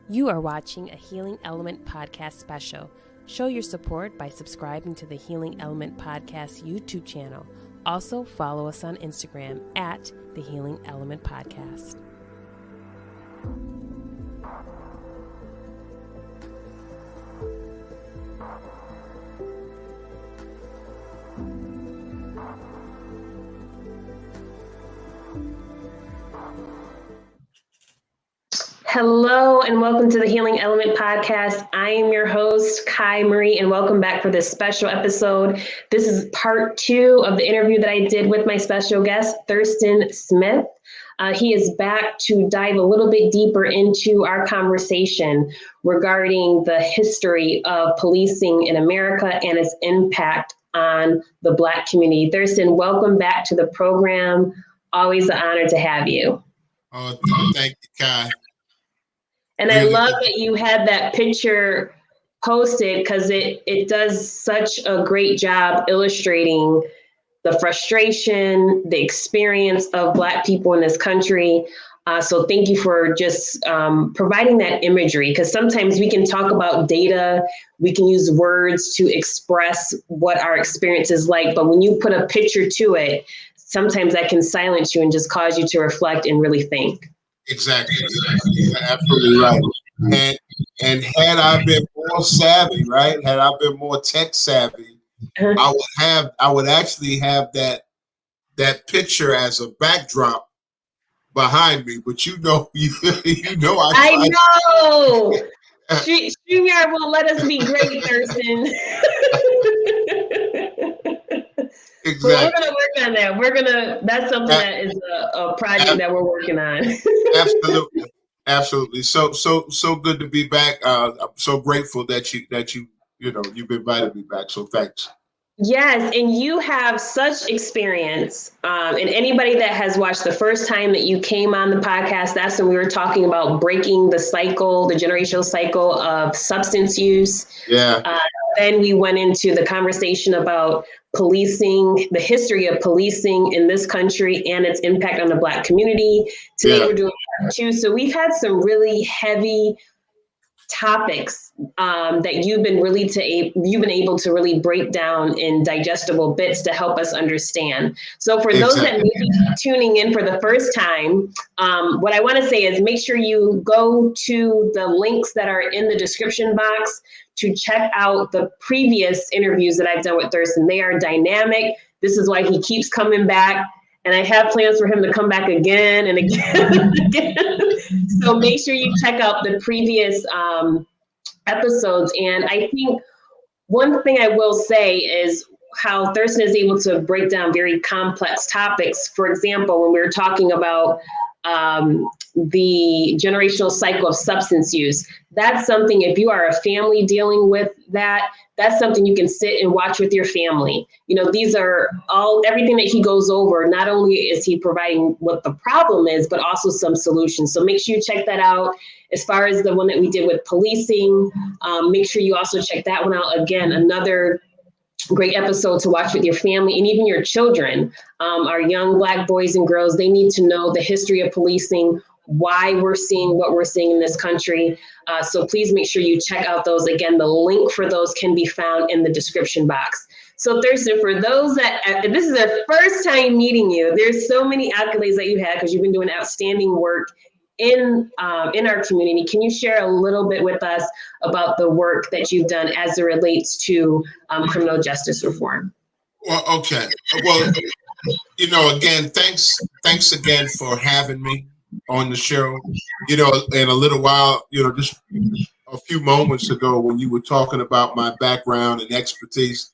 You are watching a Healing Element Podcast special. Show your support by subscribing to the Healing Element Podcast YouTube channel. Also, follow us on Instagram at the Healing Element Podcast. Hello and welcome to the Healing Element Podcast. I am your host, Kai Marie, and welcome back for this special episode. This is part 2 of the interview that I did with my special guest, Thurston Smith. He is back to dive a little bit deeper into our conversation regarding the history of policing in America and its impact on the Black community. Thurston, welcome back to the program. Always an honor to have you. Oh, thank you, Kai. And really, I love that you had that picture posted because it does such a great job illustrating the frustration, the experience of Black people in this country. So thank you for just providing that imagery, because sometimes we can talk about data, we can use words to express what our experience is like, but when you put a picture to it, sometimes that can silence you and just cause you to reflect and really think. Exactly. You're absolutely right. And had I been more savvy, right? Had I been more tech savvy, I would actually have that picture as a backdrop behind me. But you know, I know. StreamYard won't let us be great, Thurston. Exactly. Well, we're gonna work on that. That's something that is a project that we're working on. Absolutely. So good to be back. I'm so grateful that you've invited me back. So thanks. Yes, and you have such experience. And anybody that has watched the first time that you came on the podcast, that's when we were talking about breaking the cycle, the generational cycle of substance use. Yeah. Then we went into the conversation about policing, the history of policing in this country and its impact on the Black community. Today we're doing part 2. So we've had some really heavy topics that you've been able to really break down in digestible bits to help us understand. So for those that may be tuning in for the first time, what I want to say is make sure you go to the links that are in the description box to check out the previous interviews that I've done with Thurston. They are dynamic. This is why he keeps coming back. And I have plans for him to come back again and again and again. So make sure you check out the previous episodes. And I think one thing I will say is how Thurston is able to break down very complex topics. For example, when we were talking about the generational cycle of substance use, that's something, if you are a family dealing with that's something you can sit and watch with your family. You know, these are everything that he goes over. Not only is he providing what the problem is, but also some solutions. So make sure you check that out. As far as the one that we did with policing, make sure you also check that one out. Again, another great episode to watch with your family and even your children. Our young Black boys and girls, they need to know the history of policing, why we're seeing what we're seeing in this country. So please make sure you check out those. Again, the link for those can be found in the description box. So Thurston, for those that, this is their first time meeting you, there's so many accolades that you had because you've been doing outstanding work in our community. Can you share a little bit with us about the work that you've done as it relates to criminal justice reform? Well, okay. Well, again, thanks again for having me on the show. In a little while, just a few moments ago when you were talking about my background and expertise,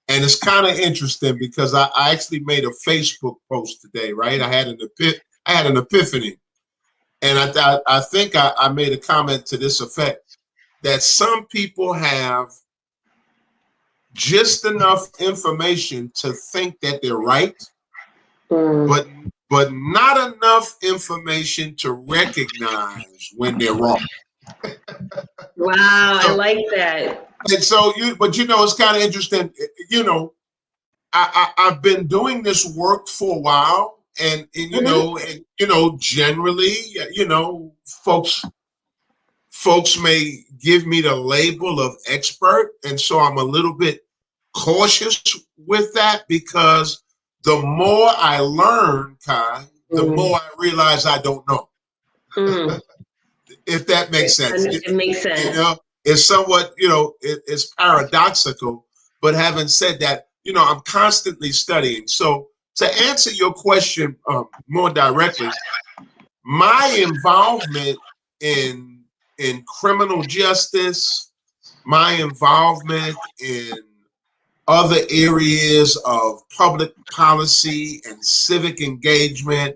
and it's kind of interesting because I actually made a Facebook post today, right? I had an epiphany. And I think I made a comment to this effect, that some people have just enough information to think that they're right, but not enough information to recognize when they're wrong. Wow, I like that. And so it's kind of interesting. I've been doing this work for a while, and generally, folks may give me the label of expert, and so I'm a little bit cautious with that because the more I learn, Kai, the more I realize I don't know. Mm. If that makes sense. It makes sense. You know, it's somewhat, it's paradoxical. But having said that, I'm constantly studying. So to answer your question more directly, my involvement in criminal justice, my involvement in other areas of public policy and civic engagement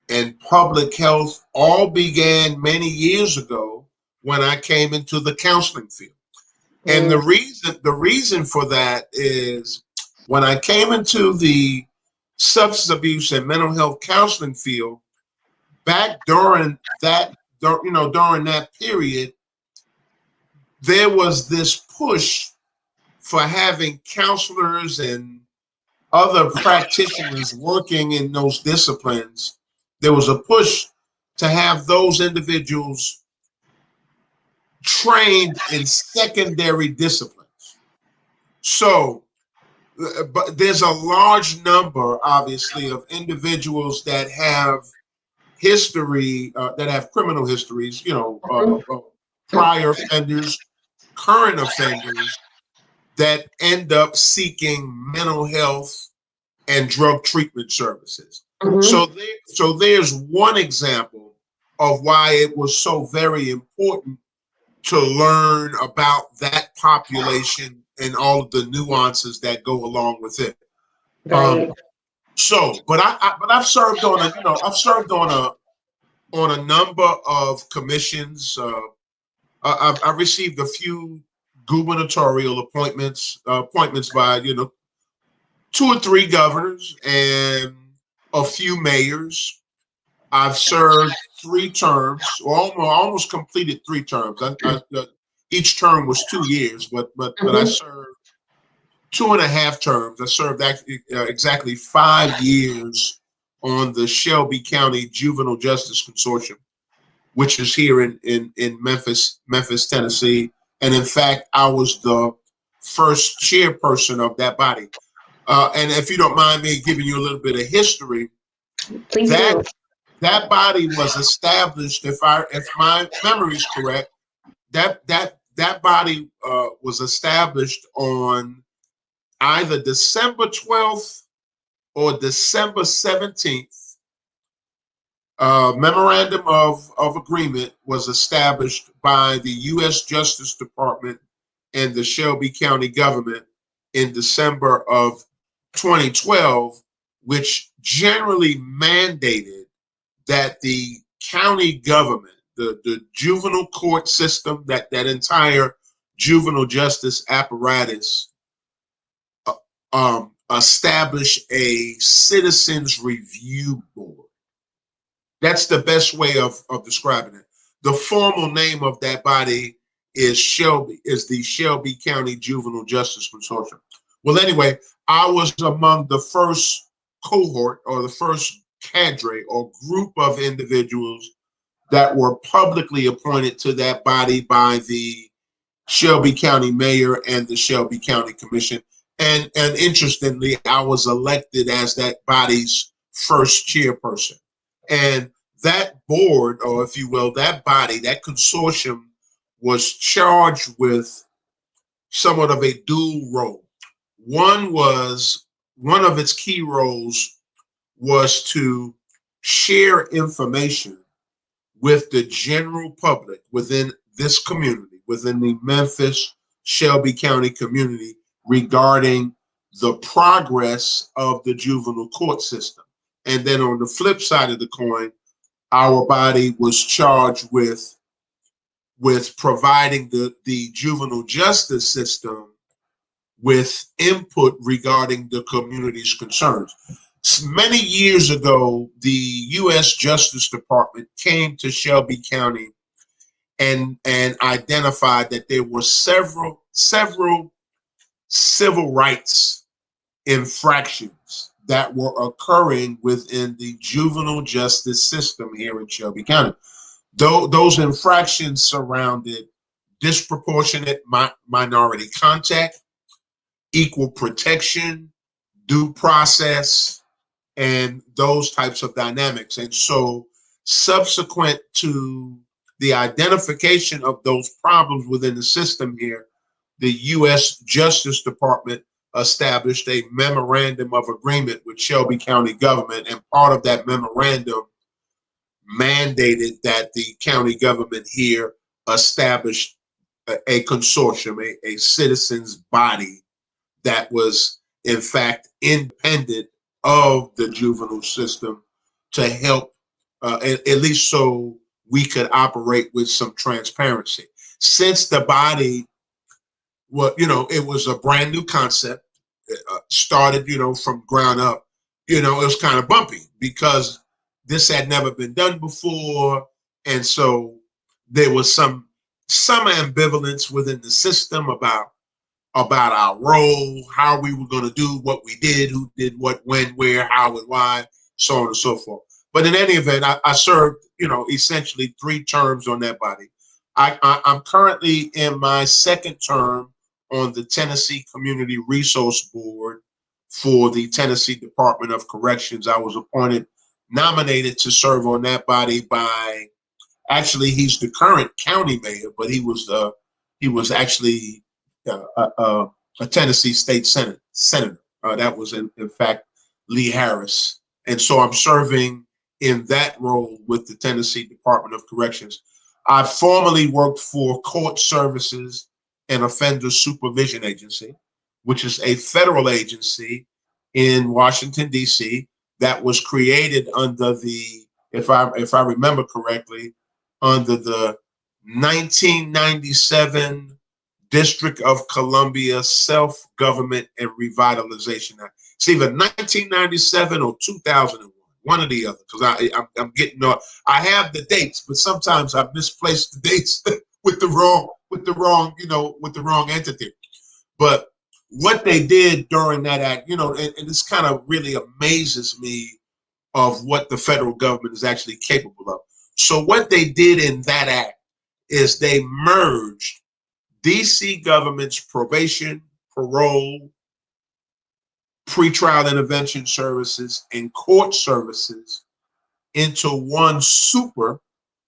and public health all began many years ago when I came into the counseling field. And the reason for that is when I came into the substance abuse and mental health counseling field, back during that period, there was this push for having counselors and other practitioners working in those disciplines. There was a push to have those individuals trained in secondary disciplines. So, but there's a large number, obviously, of individuals that have history, that have criminal histories, prior offenders, current offenders that end up seeking mental health and drug treatment services. Mm-hmm. So there's one example of why it was so very important to learn about that population and all of the nuances that go along with it. Right. But I've served on a number of commissions. I've received a few gubernatorial appointments by 2 or 3 governors and a few mayors. I've served 3 terms, or almost completed 3 terms. Each term was 2 years, but I served 2.5 terms. I served exactly 5 years on the Shelby County Juvenile Justice Consortium, which is here in Memphis, Tennessee. And in fact, I was the first chairperson of that body. And if you don't mind me giving you a little bit of history, Please that do. that body was established, if my memory is correct, that body was established on either December 12th or December 17th. Memorandum of agreement was established by the U.S. Justice Department and the Shelby County government in December of 2012, which generally mandated that the county government, the juvenile court system, that entire juvenile justice apparatus, establish a citizens review board. That's the best way of describing it. The formal name of that body is the Shelby County Juvenile Justice Consortium. Well, anyway, I was among the first cohort or the first cadre or group of individuals that were publicly appointed to that body by the Shelby County Mayor and the Shelby County Commission. And interestingly, I was elected as that body's first chairperson. And that board, or if you will, that body, that consortium, was charged with somewhat of a dual role. One of its key roles was to share information with the general public within this community, within the Memphis Shelby County community, regarding the progress of the juvenile court system. And then on the flip side of the coin, our body was charged with providing the juvenile justice system with input regarding the community's concerns. Many years ago, the U.S. Justice Department came to Shelby County and identified that there were several civil rights infractions that were occurring within the juvenile justice system here in Shelby County. those infractions surrounded disproportionate minority contact, equal protection, due process, and those types of dynamics. And so, subsequent to the identification of those problems within the system here, the U.S. Justice Department established a memorandum of agreement with Shelby County government, and part of that memorandum mandated that the county government here establish a consortium, a citizens body that was in fact independent of the juvenile system to help, at least so we could operate with some transparency. Since the body, well, it was a brand new concept, started, from ground up, it was kind of bumpy because this had never been done before. And so there was some ambivalence within the system about our role, how we were going to do what we did, who did what, when, where, how, and why, so on and so forth. But in any event, I served, essentially 3 terms on that body. I'm currently in my 2nd term on the Tennessee Community Resource Board for the Tennessee Department of Corrections. I was nominated to serve on that body by, actually, he's the current county mayor, but he was actually a Tennessee state senator. That was in fact Lee Harris. And so I'm serving in that role with the Tennessee Department of Corrections. I formerly worked for Court Services and Offender Supervision Agency, which is a federal agency in Washington, D.C. that was created under the, if I remember correctly, under the 1997 District of Columbia Self-Government and Revitalization Act. It's either 1997 or 2001, one or the other, because I'm getting off. I have the dates, but sometimes I misplace the dates with the wrong entity. But what they did during that act, and this kind of really amazes me of what the federal government is actually capable of. So what they did in that act is they merged DC government's probation, parole, pretrial intervention services, and court services into one super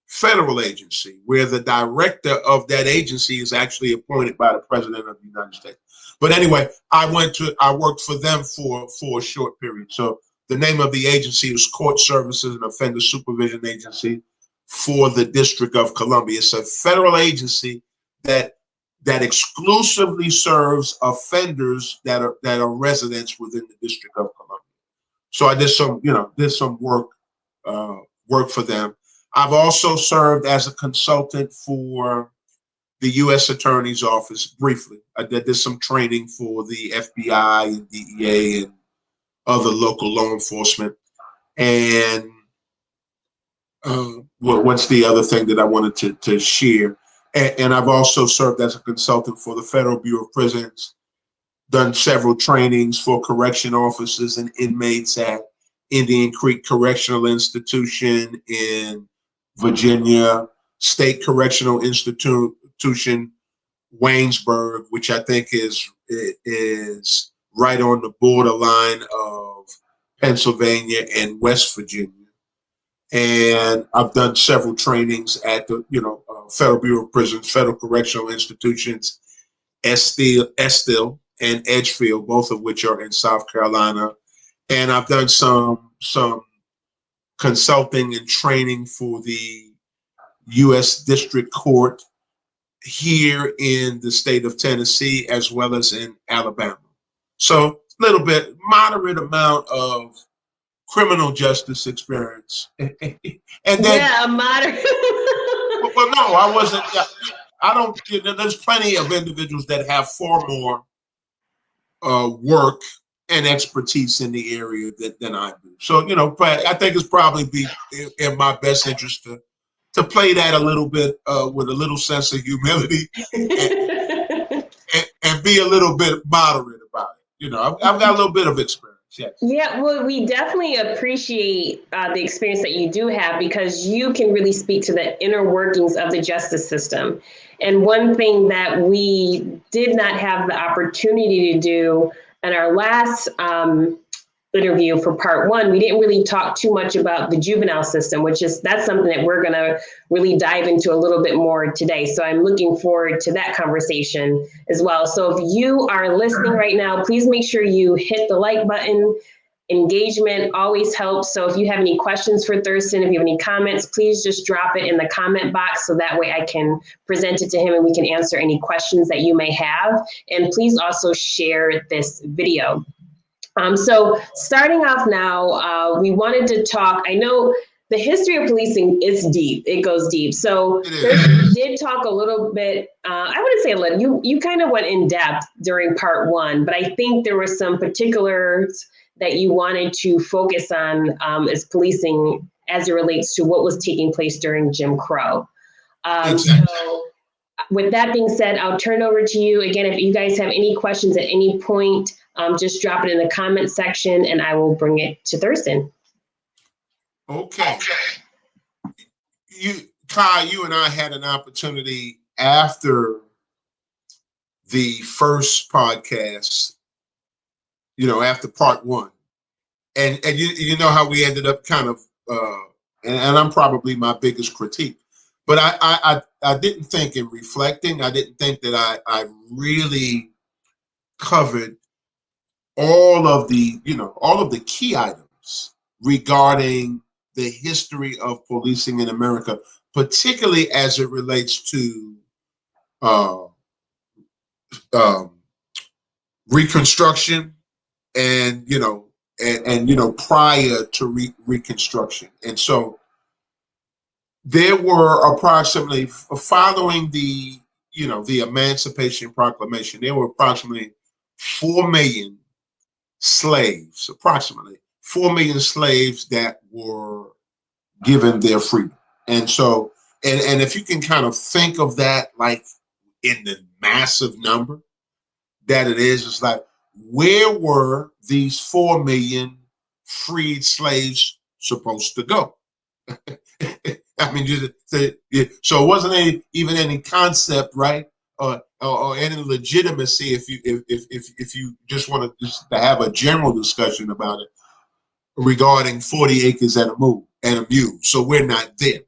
federal agency where the director of that agency is actually appointed by the president of the United States. But anyway, I worked for them for a short period. So the name of the agency is Court Services and Offender Supervision Agency for the District of Columbia. It's a federal agency that exclusively serves offenders that are residents within the District of Columbia. So I did some work for them. I've also served as a consultant for the U.S. Attorney's Office briefly. I did some training for the FBI and DEA and other local law enforcement. And what's the other thing that I wanted to share? And I've also served as a consultant for the Federal Bureau of Prisons, done several trainings for correction officers and inmates at Indian Creek Correctional Institution in Virginia, State Correctional Institution, Waynesburg, which I think is right on the borderline of Pennsylvania and West Virginia. And I've done several trainings at the Federal Bureau of Prisons, Federal Correctional Institutions, Estill and Edgefield, both of which are in South Carolina. And I've done some consulting and training for the U.S. District Court here in the state of Tennessee, as well as in Alabama. So a little bit, moderate amount of criminal justice experience. And then, yeah, moderate. well, no, I wasn't. I don't. There's plenty of individuals that have far more work and expertise in the area than I do. So, but I think it's probably be in my best interest to play that a little bit with a little sense of humility and be a little bit moderate about it. I've got a little bit of experience. Yes. Yeah, well, we definitely appreciate the experience that you do have because you can really speak to the inner workings of the justice system. And one thing that we did not have the opportunity to do in our last interview for part one, we didn't really talk too much about the juvenile system, that's something that we're going to really dive into a little bit more today. So I'm looking forward to that conversation as well. So if you are listening right now, please make sure you hit the like button. Engagement always helps. So if you have any questions for Thurston, if you have any comments, please just drop it in the comment box so that way I can present it to him and we can answer any questions that you may have. And please also share this video. So starting off now, we wanted to talk, I know the history of policing is deep, it goes deep. So Thurston did talk a little bit, I wouldn't say a little, you kind of went in depth during part one, but I think there were some particulars that you wanted to focus on as policing as it relates to what was taking place during Jim Crow. So with that being said, I'll turn it over to you. Again, if you guys have any questions at any point, just drop it in the comment section and I will bring it to Thurston. Okay. Kai, you and I had an opportunity after the first podcast, after part one. And you know how we ended up kind of, and I'm probably my biggest critique, but I didn't think in reflecting, I didn't think that I really covered all of the key items regarding the history of policing in America, particularly as it relates to uh, um, Reconstruction and prior to Reconstruction. And so there were approximately, following the Emancipation Proclamation, there were approximately 4 million slaves, approximately 4 million slaves that were given their freedom. And so, and if you can kind of think of that like in the massive number that it is, it's like, where were these 4 million freed slaves supposed to go? I mean, so it wasn't even any concept, right? Or any legitimacy if you just want to have a general discussion about it regarding 40 acres and a mule. So we're not there.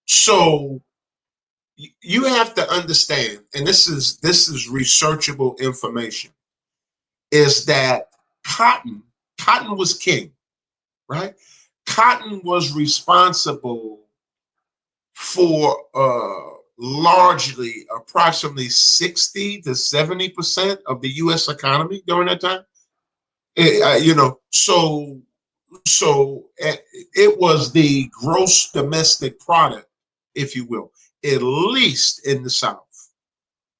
So you have to understand, and this is researchable information, is that cotton was king, right? Cotton was responsible for largely approximately 60 to 70% of the U.S. economy during that time. It was the gross domestic product, if you will, at least in the South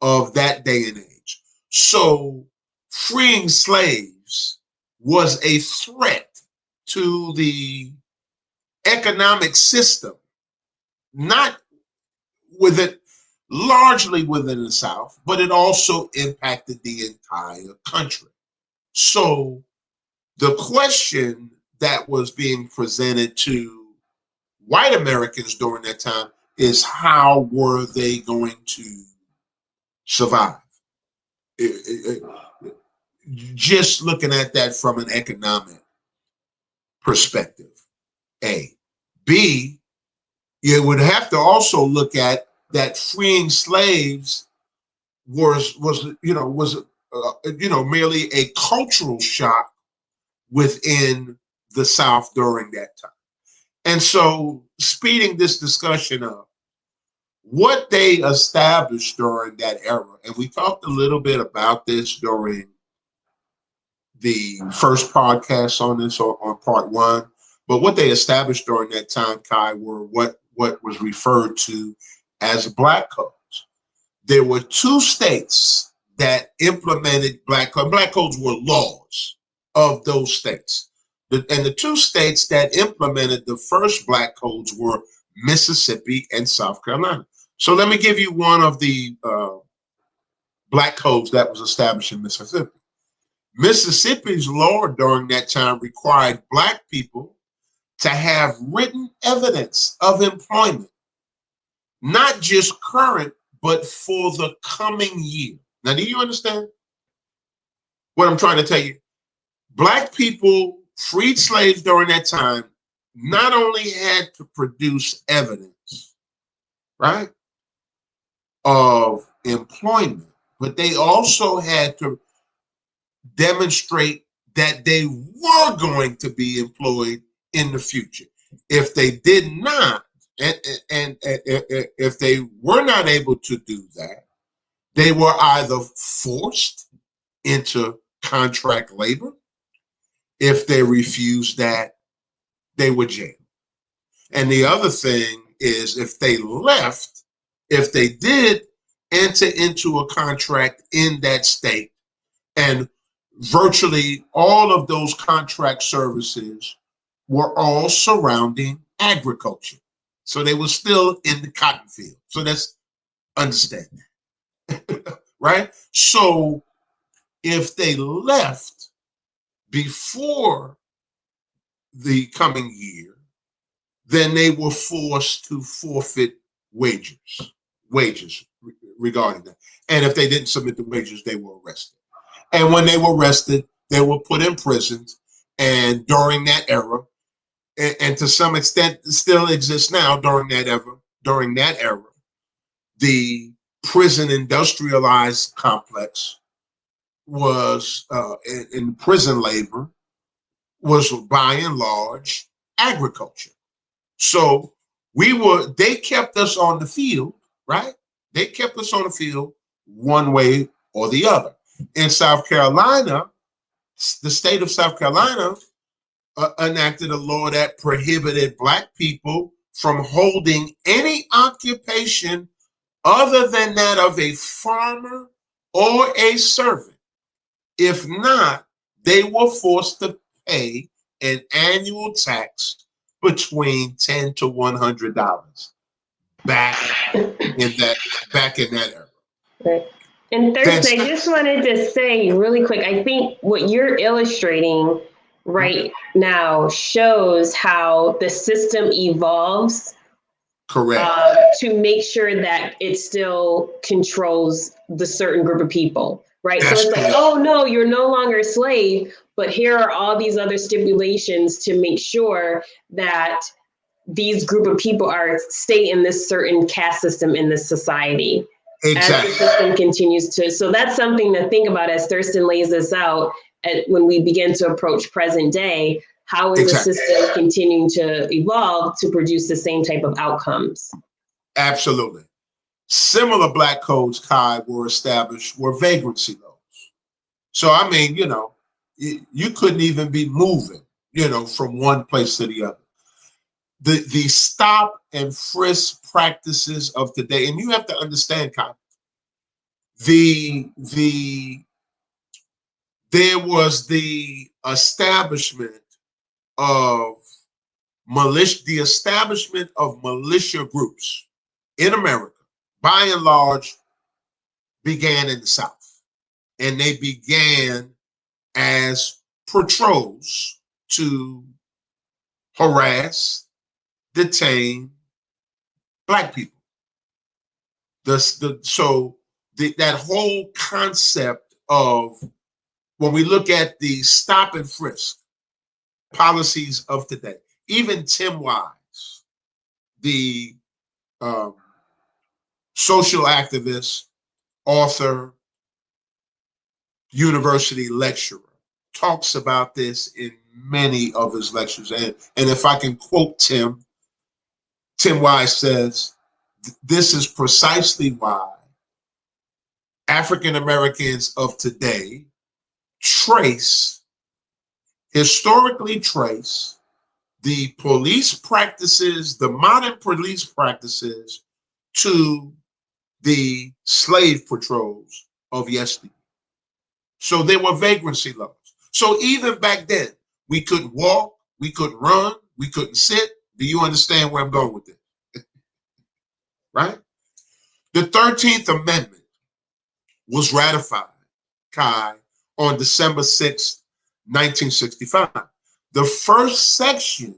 of that day and age. So freeing slaves was a threat to the economic system, not largely within the South, but it also impacted the entire country. So the question that was being presented to white Americans during that time is, how were they going to survive? Just looking at that from an economic perspective, A. B, you would have to also look at that freeing slaves was merely a cultural shock within the South during that time. And so, speeding this discussion up, what they established during that era, and we talked a little bit about this during the first podcast on this, on part one, but what they established during that time, Kai, were what was referred to as black codes. There were 2 states that implemented black codes. Black codes were laws of those states. And the 2 states that implemented the first black codes were Mississippi and South Carolina. So let me give you one of the black codes that was established in Mississippi. Mississippi's law during that time required Black people to have written evidence of employment, not just current, but for the coming year. Now, do you understand what I'm trying to tell you? Black people, freed slaves during that time, not only had to produce evidence, right, of employment, but they also had to demonstrate that they were going to be employed in the future. If they did not, and if they were not able to do that, they were either forced into contract labor. If they refused that, they were jailed. And the other thing is, if they left, if they did enter into a contract in that state, and virtually all of those contract services were all surrounding agriculture. So they were still in the cotton field. So that's understanding, right? So if they left before the coming year, then they were forced to forfeit wages regarding that. And if they didn't submit the wages, they were arrested. And when they were arrested, they were put in prisons. And during that era, and to some extent still exists now during that era, the prison industrialized complex was in prison labor was by and large agriculture. So they kept us on the field, right? They kept us on the field one way or the other. In South Carolina, the state of South Carolina enacted a law that prohibited Black people from holding any occupation other than that of a farmer or a servant. If not, they were forced to pay an annual tax between $10 to $100 back back in that era. Right. And Thurston, I just wanted to say really quick, I think what you're illustrating right now shows how the system evolves. Correct. To make sure that it still controls the certain group of people, right? That's so it's correct. Like, oh no, you're no longer a slave, but here are all these other stipulations to make sure that these group of people stay in this certain caste system in this society. Exactly. As the system continues to, so that's something to think about as Thurston lays this out when we begin to approach present day. How is the system continuing to evolve to produce the same type of outcomes? Absolutely. Similar Black codes, Kai, were vagrancy laws. So, I mean, you couldn't even be moving, from one place to the other. The stop and frisk practices of today, and you have to understand, Kai, there was the establishment of militia groups in America, by and large, began in the South. And they began as patrols to harass, detain Black people. That whole concept of, when we look at the stop and frisk policies of today, even Tim Wise, the social activist, author, university lecturer, talks about this in many of his lectures. And if I can quote Tim Wise says, this is precisely why African Americans of today historically trace the modern police practices to the slave patrols of yesterday. So there were vagrancy laws. So even back then, we couldn't walk, we couldn't run, we couldn't sit. Do you understand where I'm going with this? Right? The 13th Amendment was ratified, Kai, on December 6, 1965. The first section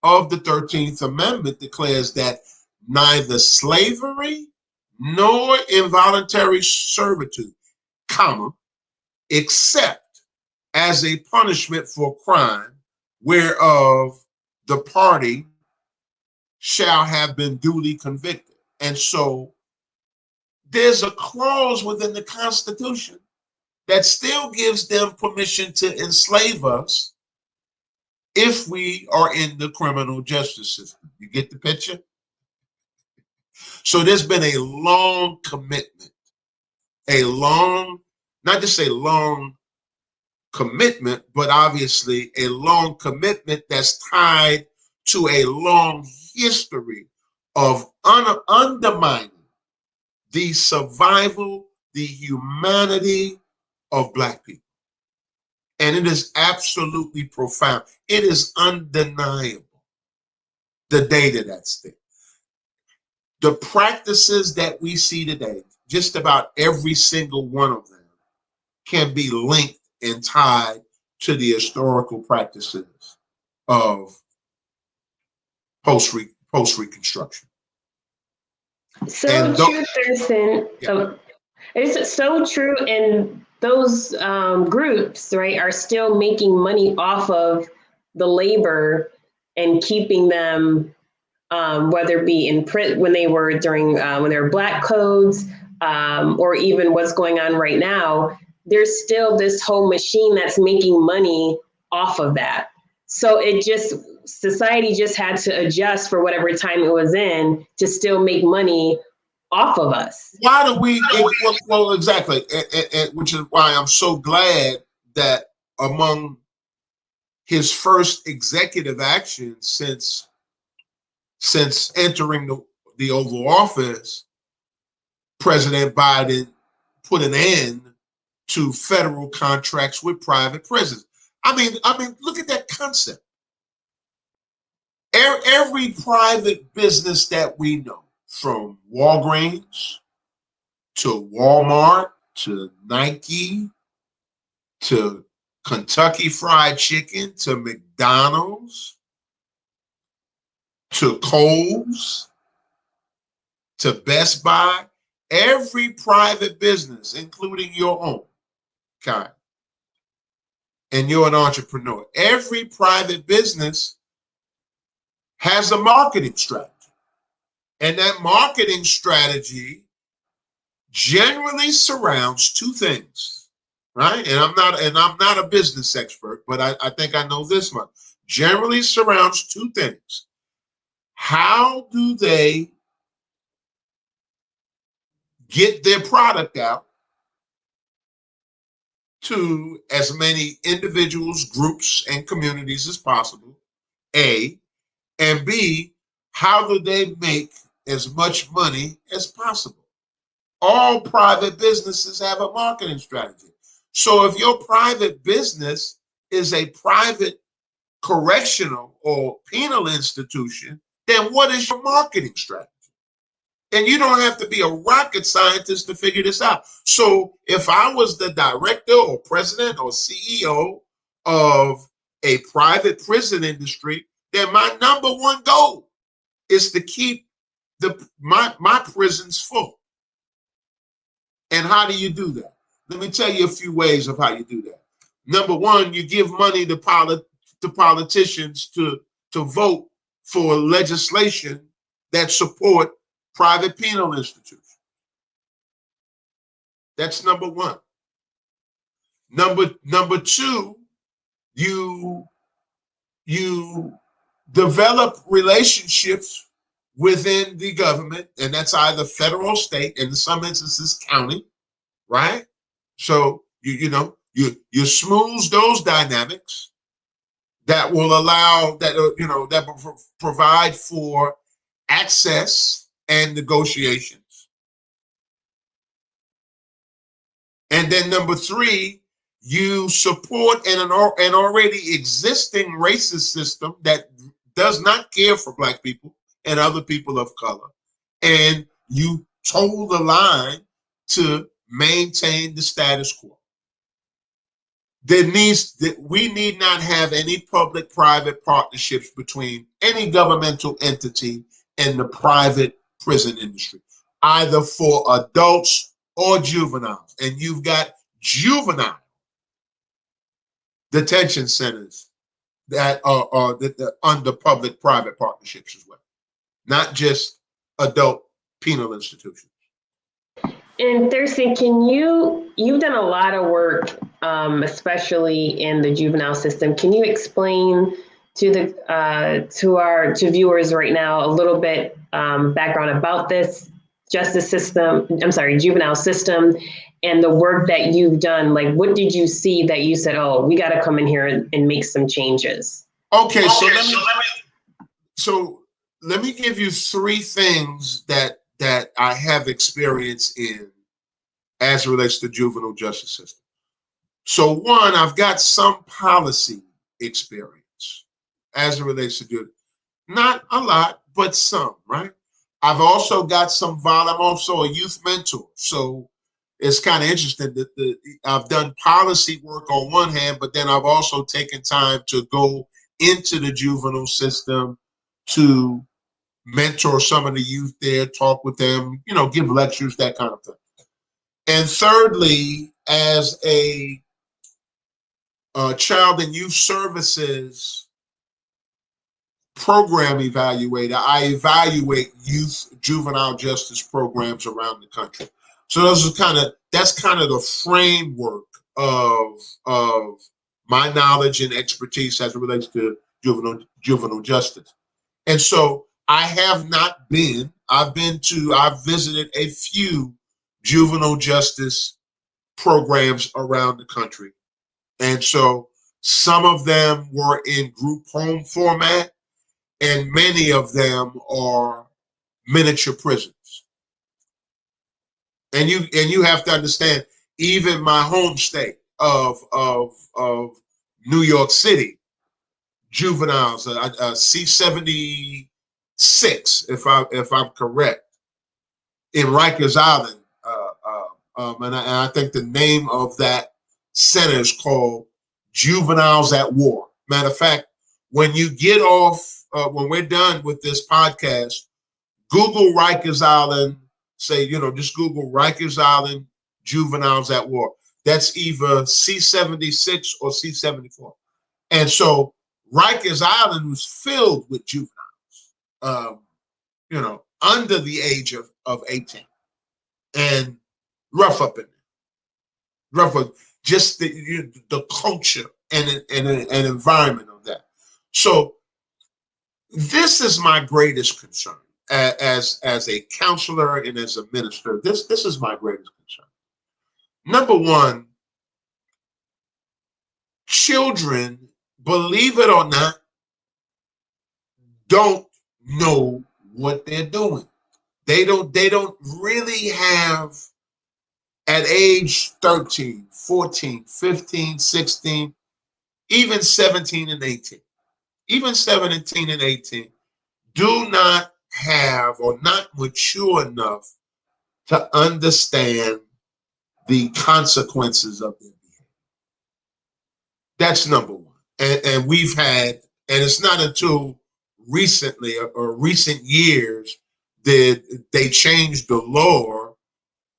of the 13th Amendment declares that neither slavery nor involuntary servitude, comma, except as a punishment for crime whereof the party shall have been duly convicted. And so there's a clause within the Constitution that still gives them permission to enslave us if we are in the criminal justice system. You get the picture? So there's been a long commitment, not just a long commitment, but obviously a long commitment that's tied to a long history of undermining the survival, the humanity of Black people. And it is absolutely profound. It is undeniable, the data that's there. The practices that we see today, just about every single one of them can be linked and tied to the historical practices of post-Reconstruction. So true, Thurston. Yeah. It's so true. And those groups, right, are still making money off of the labor and keeping them, whether it be in print when they were during when there were Black codes, or even what's going on right now. There's still this whole machine that's making money off of that. So society just had to adjust for whatever time it was in to still make money off of us. Why do we, well, exactly, which is why I'm so glad that among his first executive action since entering the Oval Office, President Biden put an end to federal contracts with private prisons. I mean, look at that concept. Every private business that we know, from Walgreens to Walmart to Nike to Kentucky Fried Chicken to McDonald's to Kohl's to Best Buy, every private business, including your own, Kai, and you're an entrepreneur, every private business has a marketing strategy. And that marketing strategy generally surrounds two things, right? And I'm not a business expert, but I think I know this much. Generally surrounds two things. How do they get their product out to as many individuals, groups, and communities as possible? A. And B, how do they make as much money as possible? All private businesses have a marketing strategy. So if your private business is a private correctional or penal institution, then what is your marketing strategy? And you don't have to be a rocket scientist to figure this out. So if I was the director or president or CEO of a private prison industry, then my number one goal is to keep my prisons full. And how do you do that? Let me tell you a few ways of how you do that. Number one, you give money to politicians to vote for legislation that support private penal institutions. That's number one. Number two, you develop relationships within the government, and that's either federal, state, and in some instances county, right? So you smooth those dynamics that will allow that will provide for access and negotiations. And then number three, you support an already existing racist system that does not care for Black people and other people of color. And you toe the line to maintain the status quo. we need not have any public-private partnerships between any governmental entity and the private prison industry, either for adults or juveniles. And you've got juvenile detention centers that are under public-private partnerships as well, not just adult penal institutions. And Thurston, you've done a lot of work, especially in the juvenile system. Can you explain to to viewers right now a little bit background about this juvenile system, and the work that you've done? Like, what did you see that you said, oh, we got to come in here and make some changes? Okay, so let me give you three things that I have experience in as it relates to the juvenile justice system. So one, I've got some policy experience as it relates to juvenile. Not a lot, but some, right? I've also got I'm also a youth mentor. So it's kind of interesting that I've done policy work on one hand, but then I've also taken time to go into the juvenile system to mentor some of the youth there, talk with them, give lectures, that kind of thing. And thirdly, as a child and youth services program evaluator, I evaluate youth juvenile justice programs around the country. So that's kind of the framework of my knowledge and expertise as it relates to juvenile justice. And so I've visited a few juvenile justice programs around the country. And so some of them were in group home format, and many of them are miniature prisons. And you have to understand, even my home state of New York City, juveniles, C-76, if I'm correct, in Rikers Island, and I think the name of that center is called Juveniles at War. Matter of fact, when you get off, when we're done with this podcast, Google Rikers Island. Just Google Rikers Island Juveniles at War. That's either C-76 or C-74. And so Rikers Island was filled with juveniles, under the age of 18, and rough up in there, rough up, just the culture and environment of that. So this is my greatest concern as a counselor and as a minister. This is my greatest concern. Number one, children, believe it or not, don't know what they're doing. They don't really have, at age 13, 14, 15, 16, even 17 and 18, even 17 and 18, do not have or not mature enough to understand the consequences of their behavior. That's number one. And we've had, and it's not until recently or recent years that they changed the law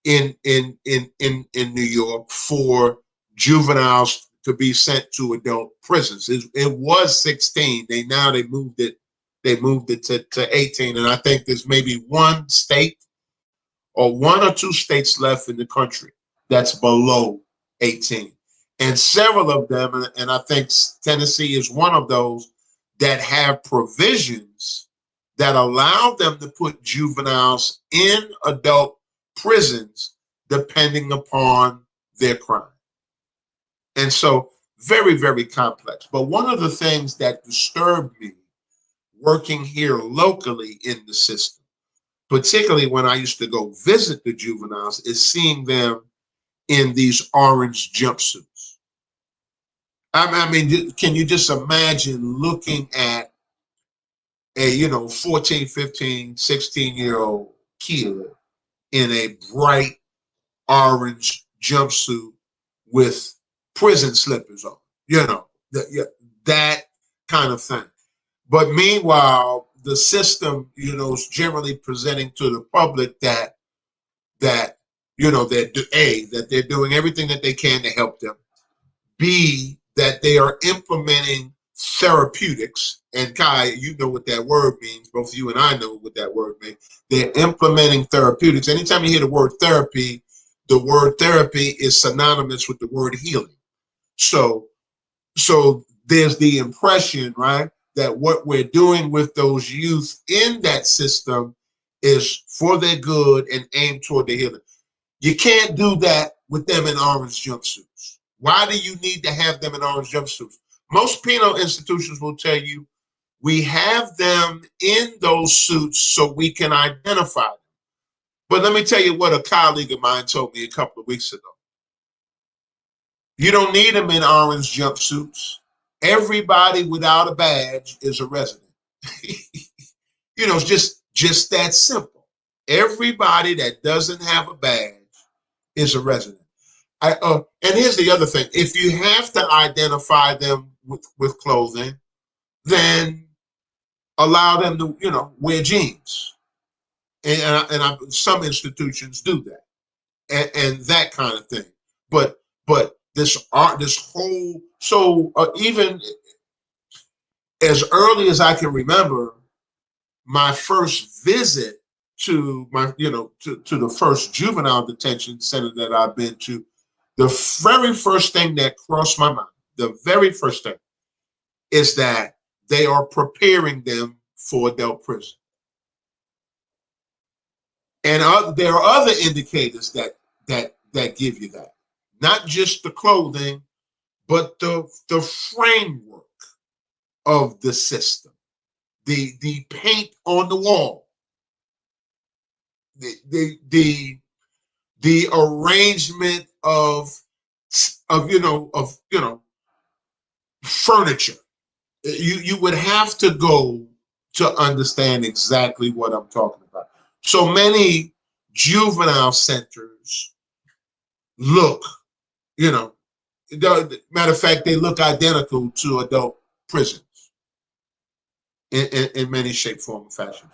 in New York for juveniles to be sent to adult prisons. It was 16. They moved it to 18. And I think there's maybe one state or one or two states left in the country that's below 18. And several of them, and I think Tennessee is one of those, that have provisions that allow them to put juveniles in adult prisons depending upon their crime. And so very, very complex. But one of the things that disturbed me working here locally in the system, particularly when I used to go visit the juveniles, is seeing them in these orange jumpsuits. I mean, can you just imagine looking at a 14, 15, 16-year-old kid in a bright orange jumpsuit with prison slippers on, that kind of thing. But meanwhile, the system, is generally presenting to the public that that they're doing everything that they can to help them. B, that they are implementing therapeutics. And Kai, you know what that word means. Both you and I know what that word means. They're implementing therapeutics. Anytime you hear the word therapy is synonymous with the word healing. So there's the impression, right, that what we're doing with those youth in that system is for their good and aimed toward the healing. You can't do that with them in orange jumpsuits. Why do you need to have them in orange jumpsuits? Most penal institutions will tell you we have them in those suits so we can identify them. But let me tell you what a colleague of mine told me a couple of weeks ago. You don't need them in orange jumpsuits. Everybody without a badge is a resident. It's just that simple. Everybody that doesn't have a badge is a resident. And here's the other thing. If you have to identify them with clothing, then allow them to, wear jeans. And some institutions do that, and that kind of thing. But this whole, so even as early as I can remember, my first visit to to the first juvenile detention center that I've been to, the very first thing that crossed my mind, the very first thing, is that they are preparing them for adult prison. And there are other indicators that give you that, not just the clothing, but the framework of the system, the paint on the wall, the arrangement of furniture. You would have to go to understand exactly what I'm talking about. So many juvenile centers look, matter of fact, they look identical to adult prisons in many shape, form, and fashion.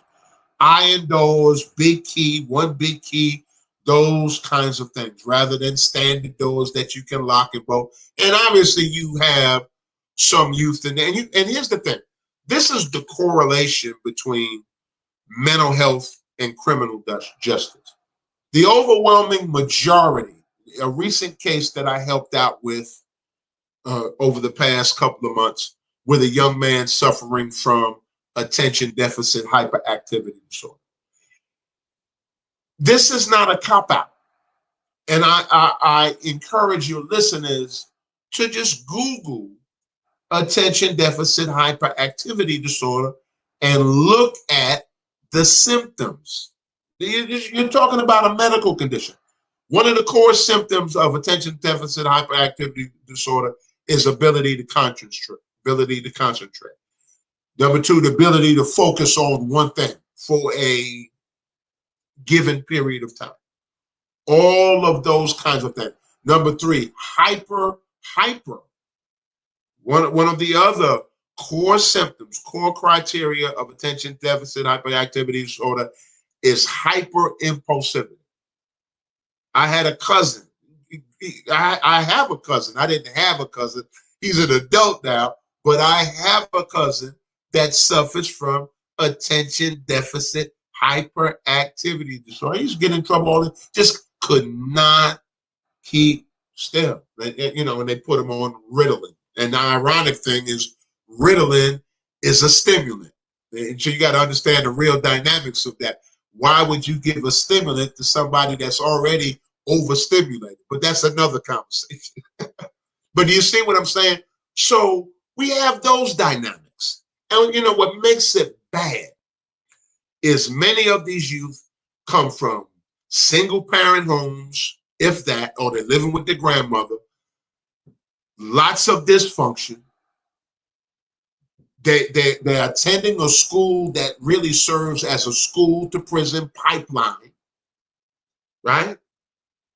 Iron doors, big key, one big key, those kinds of things, rather than standard doors that you can lock and bolt. And obviously you have some youth in there. And here's the thing. This is the correlation between mental health and criminal justice. The overwhelming majority, a recent case that I helped out with over the past couple of months, with a young man suffering from attention deficit hyperactivity disorder. This is not a cop-out. And I encourage your listeners to just Google attention deficit hyperactivity disorder and look at the symptoms. You're talking about a medical condition. One of the core symptoms of attention deficit hyperactivity disorder is ability to concentrate. Number two, the ability to focus on one thing for a given period of time. All of those kinds of things. Number three, hyper. One of the other core symptoms, core criteria of attention deficit hyperactivity disorder is hyper-impulsivity. I had a cousin. I have a cousin. I didn't have a cousin. He's an adult now, but I have a cousin that suffers from attention deficit hyperactivity disorder. He used to get in trouble all the time, just could not keep still. And they put him on Ritalin. And the ironic thing is Ritalin is a stimulant. And so you got to understand the real dynamics of that. Why would you give a stimulant to somebody that's already overstimulated? But that's another conversation. But do you see what I'm saying? So we have those dynamics. And what makes it bad is many of these youth come from single parent homes, if that, or they're living with their grandmother. Lots of dysfunction. They're attending a school that really serves as a school to prison pipeline, right?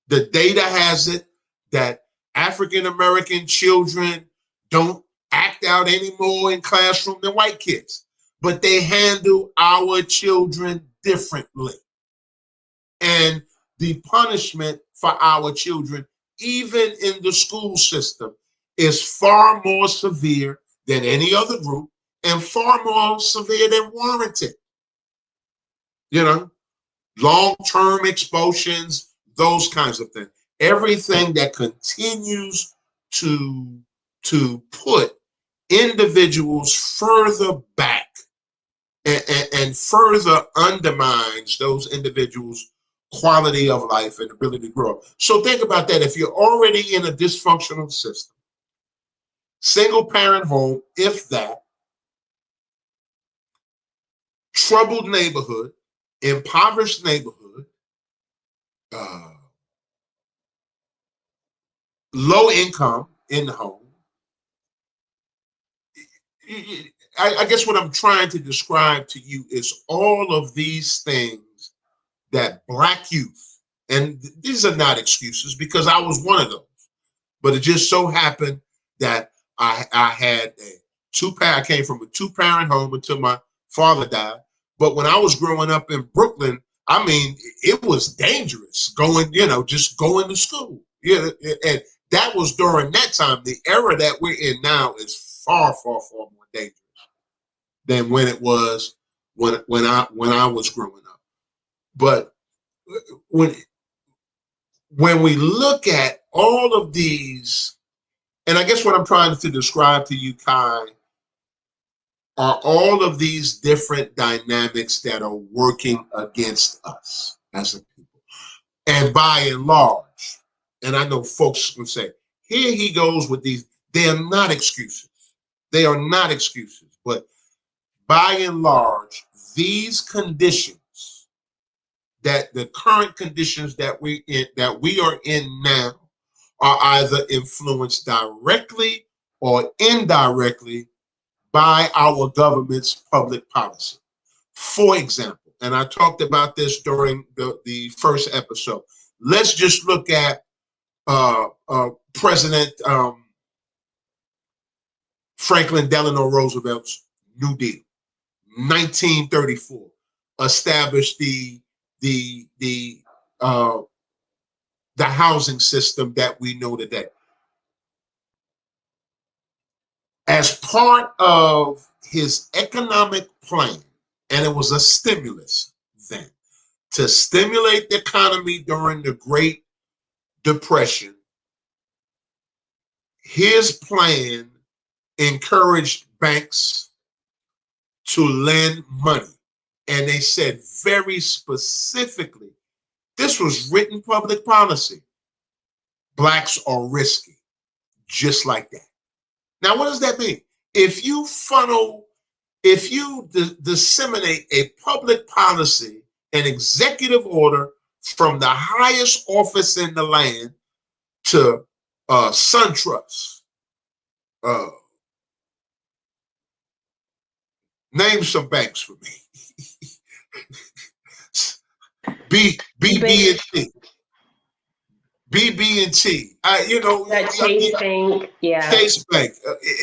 The data has it that African American children don't act out any more in classroom than white kids, but they handle our children differently. And the punishment for our children, even in the school system, is far more severe than any other group and far more severe than warranted. You know, long-term expulsions, those kinds of things. Everything that continues to put individuals further back and further undermines those individuals' quality of life and ability to grow. So think about that. If you're already in a dysfunctional system, single parent home, if that, troubled neighborhood, impoverished neighborhood, uh, low income in the home. I guess what I'm trying to describe to you is all of these things that Black youth, and these are not excuses because I was one of those, but it just so happened that I had I came from a two-parent home until my father died. But when I was growing up in Brooklyn, I mean, it was dangerous going, just going to school. Yeah, and that was during that time. The era that we're in now is far, far, far more dangerous than when it was when I was growing up. But when when we look at all of these, and I guess what I'm trying to describe to you, Kai, are all of these different dynamics that are working against us as a people. And by and large, and I know folks will say, here he goes with these, they are not excuses. They are not excuses. But by and large, these conditions, that the current conditions that we are in now, are either influenced directly or indirectly by our government's public policy. For example, and I talked about this during the first episode, let's just look at President Franklin Delano Roosevelt's New Deal, 1934, established the the uh, the housing system that we know today. As part of his economic plan, and it was a stimulus then, to stimulate the economy during the Great Depression, his plan encouraged banks to lend money. And they said very specifically, this was written public policy. Blacks are risky, just like that. Now, what does that mean? If you disseminate a public policy, an executive order from the highest office in the land to SunTrust, uh, name some banks for me. BB&T. BB&T. That Chase Bank, yeah. Chase Bank,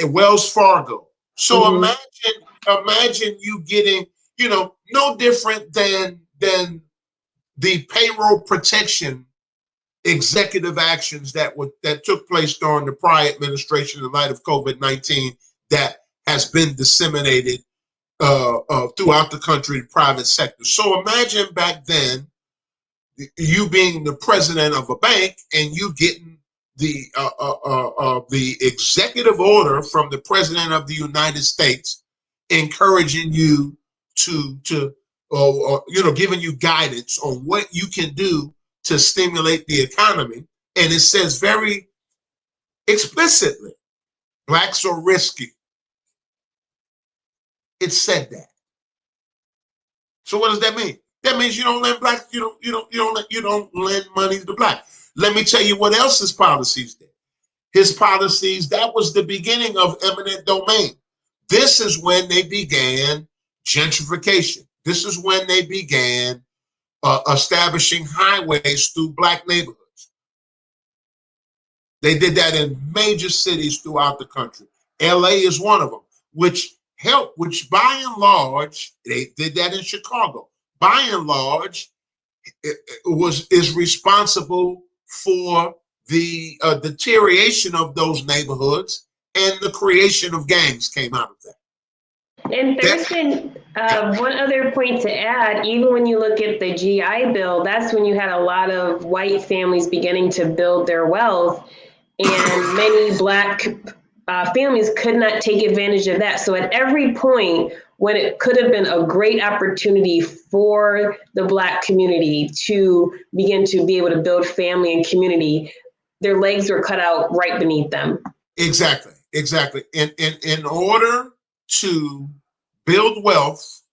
Wells Fargo. So imagine you getting, no different than the payroll protection executive actions that took place during the prior administration in light of COVID-19 that has been disseminated throughout the country, the private sector. So imagine back then, you being the president of a bank and you getting the executive order from the president of the United States, encouraging you giving you guidance on what you can do to stimulate the economy. And it says very explicitly, blacks are risky. It said that. So what does that mean? That means you don't lend blacks, you don't lend money to black. Let me tell you what else his policies did. His policies, that was the beginning of eminent domain. This is when they began gentrification. This is when they began establishing highways through black neighborhoods. They did that in major cities throughout the country. LA is one of them, which by and large, they did that in Chicago. By and large, is responsible for the deterioration of those neighborhoods, and the creation of gangs came out of that. And Thurston, one other point to add, even when you look at the GI Bill, that's when you had a lot of white families beginning to build their wealth, and many Black families could not take advantage of that. So at every point when it could have been a great opportunity for the Black community to begin to be able to build family and community, their legs were cut out right beneath them. Exactly. In order to build wealth,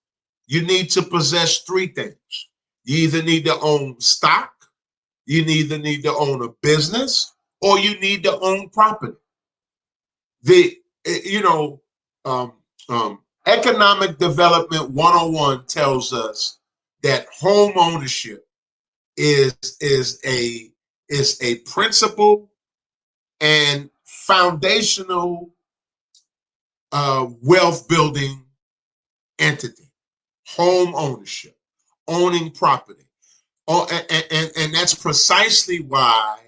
you need to possess three things. You either need to own stock, you either need to own a business, or you need to own property. Economic Development 101 tells us that home ownership is a principle and foundational wealth building entity. Home ownership, owning property. And that's precisely why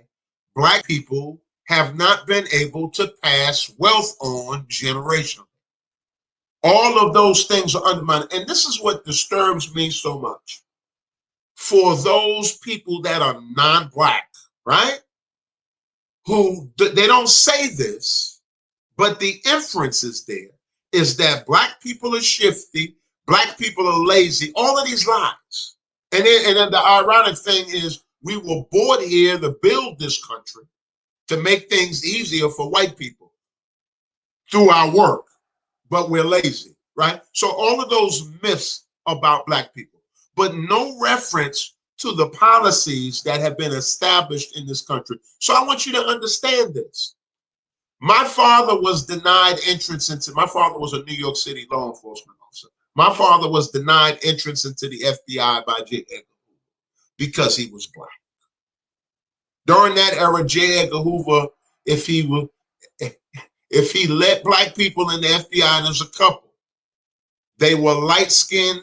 Black people have not been able to pass wealth on generationally. All of those things are undermined. And this is what disturbs me so much. For those people that are non-Black, right? Who they don't say this, but the inference is there, is that Black people are shifty, Black people are lazy, all of these lies. And then the ironic thing is, we were born here to build this country, to make things easier for white people through our work, but we're lazy, right? So all of those myths about Black people, but no reference to the policies that have been established in this country. So I want you to understand this. My father was denied entrance my father was a New York City law enforcement officer. My father was denied entrance into the FBI by J. Edgar Hoover because he was Black. During that era, J. Edgar Hoover, if he let Black people in the FBI, and there's a couple, they were light-skinned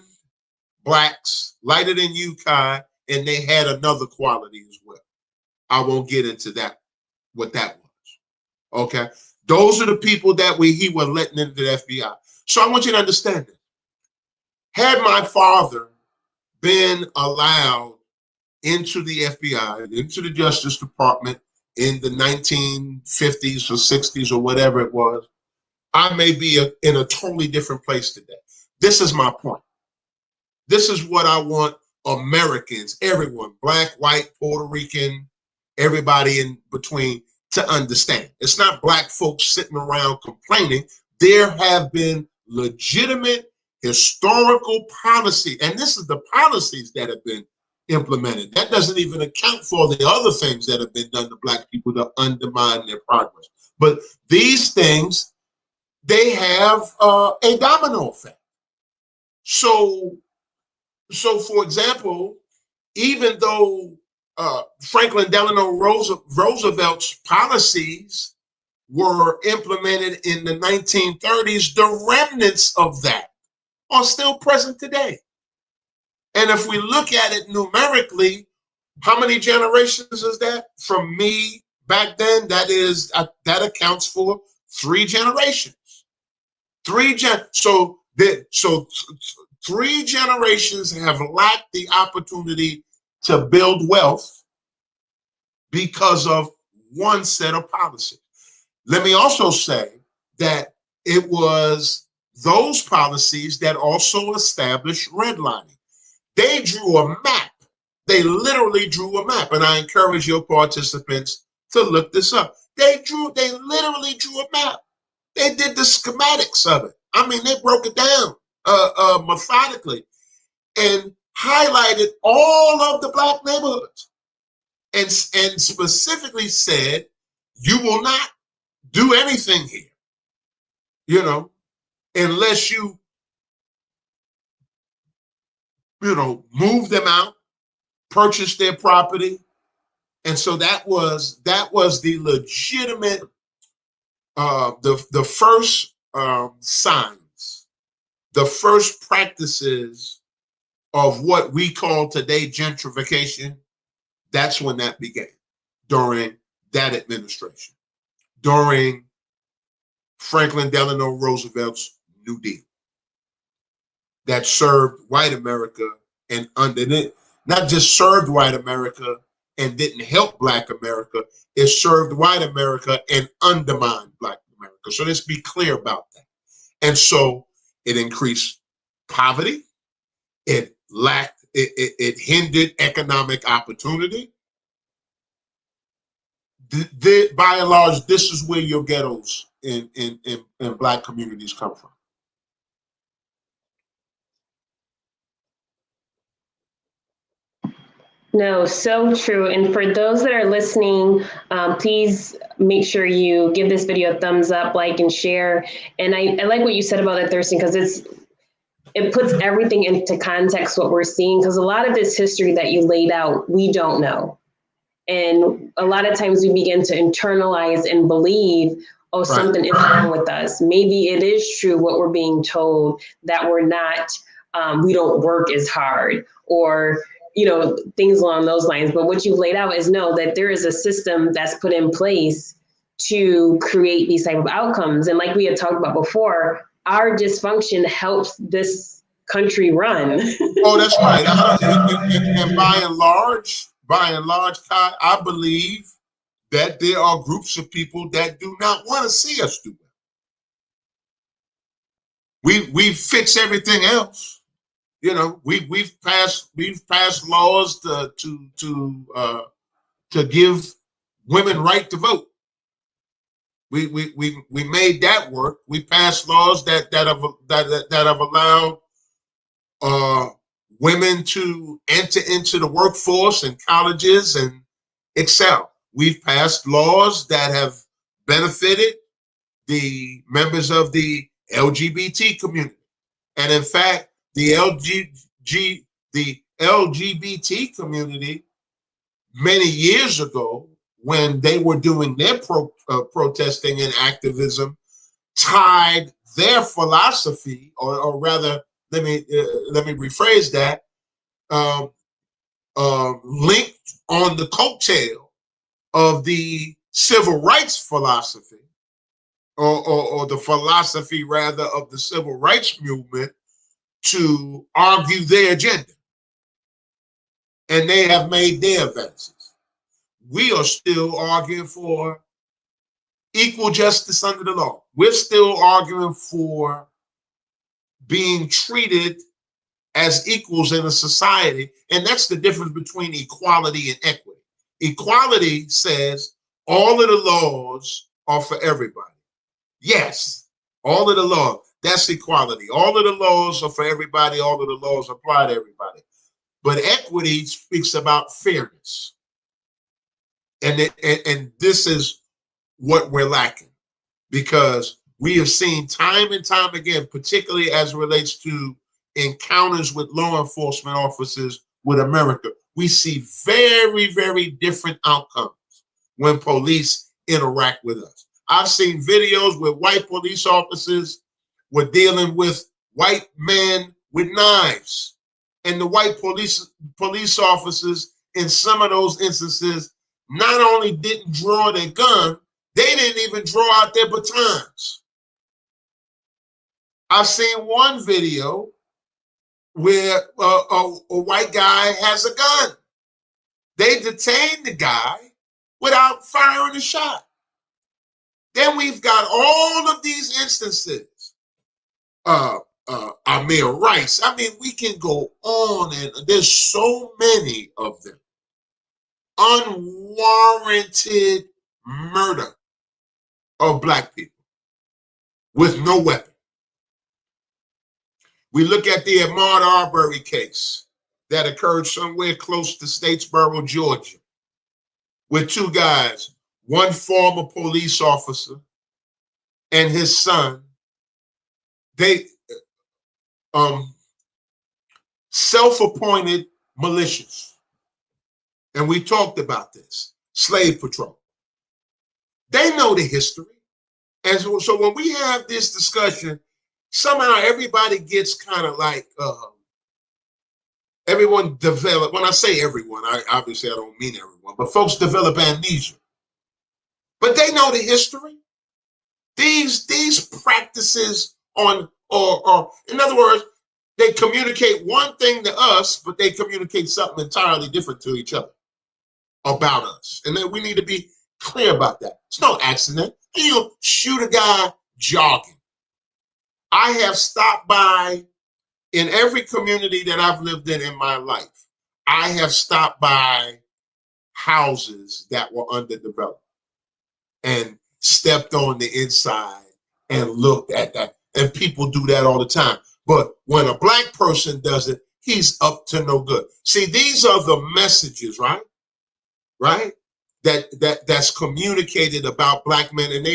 Blacks, lighter than you, Kai, and they had another quality as well. I won't get into that, what that was. Okay? Those are the people that he was letting into the FBI. So I want you to understand this. Had my father been allowed into the FBI, into the Justice Department in the 1950s or 60s or whatever it was, I may be in a totally different place today. This is my point. This is what I want Americans, everyone, Black, white, Puerto Rican, everybody in between, to understand. It's not Black folks sitting around complaining. There have been legitimate historical policy, and this is the policies that have been implemented. That doesn't even account for the other things that have been done to Black people to undermine their progress. But these things, they have a domino effect. So for example, even though Franklin Delano Roosevelt's policies were implemented in the 1930s, the remnants of that are still present today. And if we look at it numerically, how many generations is that? From me back then, that accounts for 3 generations. So 3 generations have lacked the opportunity to build wealth because of one set of policies. Let me also say that it was those policies that also established redlining. They drew a map. They literally drew a map, and I encourage your participants to look this up. They literally drew a map. They did the schematics of it. I mean, they broke it down methodically and highlighted all of the Black neighborhoods and specifically said, you will not do anything here, unless you move them out, purchase their property, And so that was the legitimate, the first signs, the first practices of what we call today gentrification. That's when that began, during that administration, during Franklin Delano Roosevelt's New Deal, that served white America and not just served white America and didn't help Black America, it served white America and undermined Black America. So let's be clear about that. And so it increased poverty, it hindered economic opportunity. By and large, this is where your ghettos in Black communities come from. No, so true. And for those that are listening, please make sure you give this video a thumbs up, like, and share. And I like what you said about that, Thurston, because it puts everything into context, what we're seeing, because a lot of this history that you laid out, we don't know. And a lot of times we begin to internalize and believe, oh, right, something is wrong with us. Maybe it is true what we're being told, that we're not, we don't work as hard, or things along those lines. But what you've laid out is no, that there is a system that's put in place to create these type of outcomes. And like we had talked about before, our dysfunction helps this country run. Oh, that's right. And by and large, Kai, I believe that there are groups of people that do not want to see us do it. We fix everything else. We've passed laws to give women right to vote. We made that work. We passed laws that have allowed women to enter into the workforce and colleges and excel. We've passed laws that have benefited the members of the LGBT community. And in fact, the LGBT community, many years ago, when they were doing their protesting and activism, tied their philosophy, or rather, let me rephrase that, linked on the coattail of the civil rights philosophy, or the philosophy rather of the civil rights movement, to argue their agenda. And they have made their advances. We are still arguing for equal justice under the law. We're still arguing for being treated as equals in a society. And that's the difference between equality and equity. Equality says all of the laws are for everybody. Yes, all of the laws, that's equality. All of the laws are for everybody. All of the laws apply to everybody. But equity speaks about fairness. And this is what we're lacking, because we have seen time and time again, particularly as it relates to encounters with law enforcement officers with America, we see very, very different outcomes when police interact with us. I've seen videos where white police officers were dealing with white men with knives, and the white police officers in some of those instances not only didn't draw their gun, they didn't even draw out their batons. I've seen one video where a white guy has a gun. They detained the guy without firing a shot. Then we've got all of these instances. Amir Rice. I mean, we can go on, and there's so many of them. Unwarranted murder of Black people with no weapon. We look at the Ahmaud Arbery case that occurred somewhere close to Statesboro, Georgia, with two guys, one former police officer and his son. They self-appointed militias. And we talked about this. slave patrol. They know the history. And so when we have this discussion, somehow everybody gets kind of like, everyone develop, when I say everyone, obviously I don't mean everyone, but folks develop amnesia. But they know the history. These practices or in other words, they communicate one thing to us, but they communicate something entirely different to each other about us. And then we need to be clear about that. It's no accident. You shoot a guy jogging. I have stopped by in every community that I've lived in my life. I have stopped by houses that were underdeveloped and stepped on the inside and looked at that. And people do that all the time. But when a black person does it, he's up to no good. See, these are the messages, right? Right? That's communicated about black men. And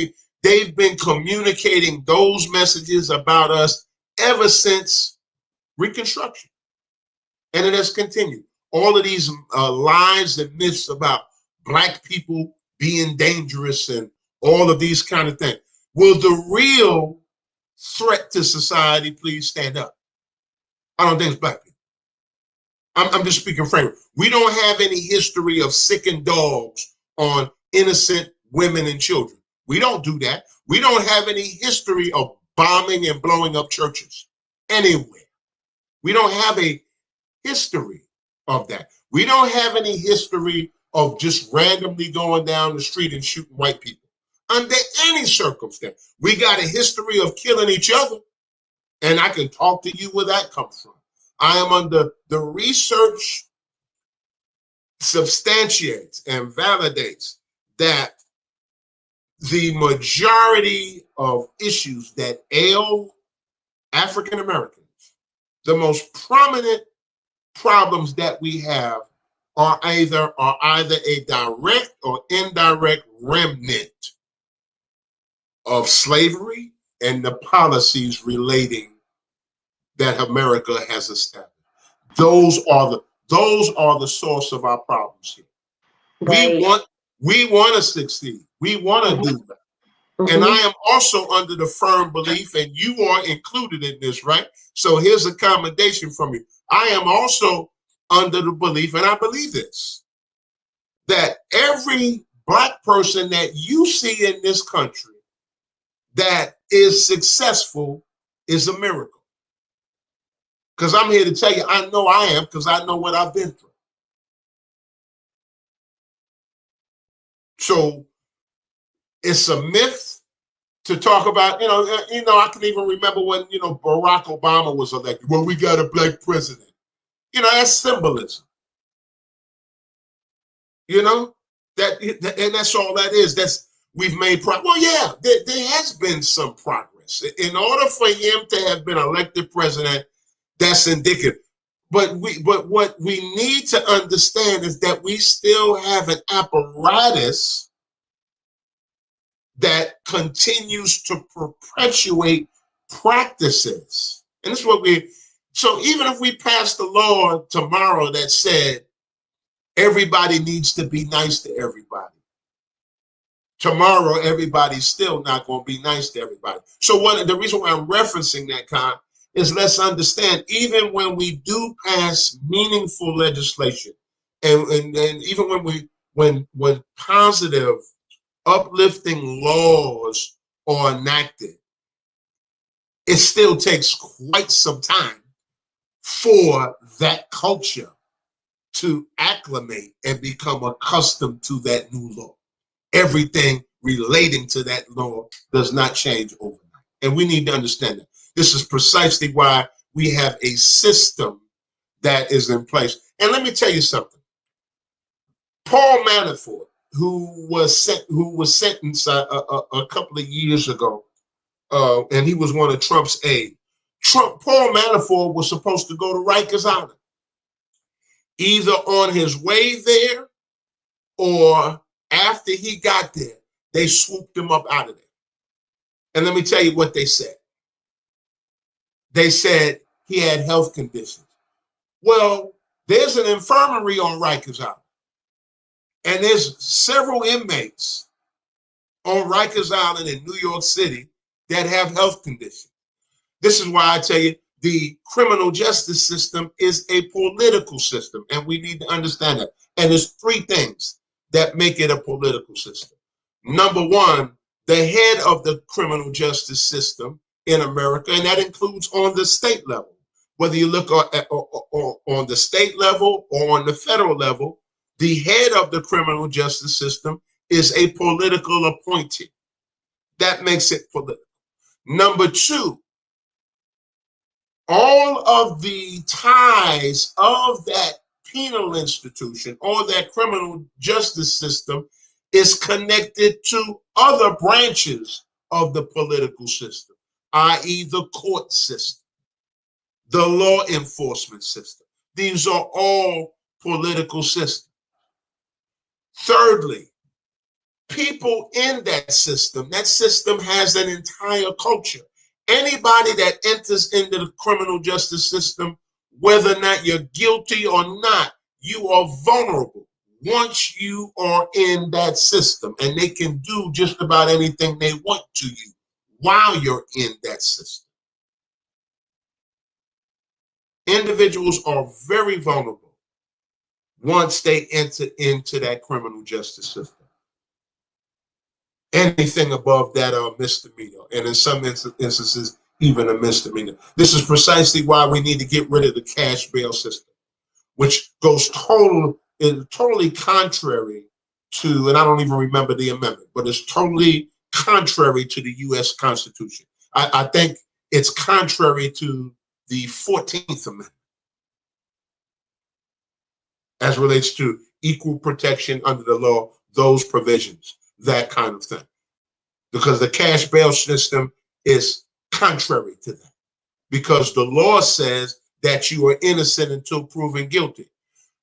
they've been communicating those messages about us ever since Reconstruction. And it has continued. All of these lies and myths about black people being dangerous and all of these kind of things. Will the real threat to society please stand up? I don't think it's black people. I'm just speaking frankly. We don't have any history of sicking dogs on innocent women and children. We don't do that. We don't have any history of bombing and blowing up churches anywhere. We don't have a history of that. We don't have any history of just randomly going down the street and shooting white people under any circumstance. We got a history of killing each other, and I can talk to you where that comes from. I am under the research substantiates and validates that the majority of issues that ail African Americans, the most prominent problems that we have are either a direct or indirect remnant of slavery and the policies relating that America has established. Those are the source of our problems here. Right. We want to succeed. We want to do that. And I am also under the firm belief, and you are included in this, right? So here's a commendation from you. I am also under the belief, and I believe this, that every black person that you see in this country that is successful is a miracle. Because I'm here to tell you, I know I am, because I know what I've been through. So it's a myth to talk about, I can even remember when, Barack Obama was elected. Well, we got a black president. That's symbolism. And that's all that is. We've made progress. Well, yeah, there has been some progress. In order for him to have been elected president, that's indicative. But what we need to understand is that we still have an apparatus that continues to perpetuate practices. And this is so even if we passed a law tomorrow that said everybody needs to be nice to everybody, tomorrow everybody's still not going to be nice to everybody. So the reason why I'm referencing that, is let's understand, even when we do pass meaningful legislation, and even when positive, uplifting laws are enacted, it still takes quite some time for that culture to acclimate and become accustomed to that new law. Everything relating to that law does not change overnight. And we need to understand that. This is precisely why we have a system that is in place. And let me tell you something. Paul Manafort, who was sentenced a couple of years ago, and he was one of Trump's aides. Paul Manafort was supposed to go to Rikers Island, either on his way there or after he got there. They swooped him up out of there. And let me tell you what they said. They said he had health conditions. Well, there's an infirmary on Rikers Island. And there's several inmates on Rikers Island in New York City that have health conditions. This is why I tell you the criminal justice system is a political system, and we need to understand that. And there's three things that make it a political system. Number one, the head of the criminal justice system in America, and that includes on the state level. Whether you look on the state level or on the federal level, the head of the criminal justice system is a political appointee. That makes it political. Number two, all of the ties of that penal institution or that criminal justice system is connected to other branches of the political system, i.e. the court system, the law enforcement system. These are all political systems. Thirdly, people in that system has an entire culture. Anybody that enters into the criminal justice system, whether or not you're guilty or not, you are vulnerable once you are in that system, and they can do just about anything they want to you while you're in that system. Individuals are very vulnerable once they enter into that criminal justice system. Anything above that are misdemeanor, and in some instances, even a misdemeanor. This is precisely why we need to get rid of the cash bail system, which goes totally contrary to, and I don't even remember the amendment, but it's totally contrary to the U.S. Constitution. I think it's contrary to the 14th Amendment as relates to equal protection under the law, those provisions, that kind of thing. Because the cash bail system is contrary to that. Because the law says that you are innocent until proven guilty.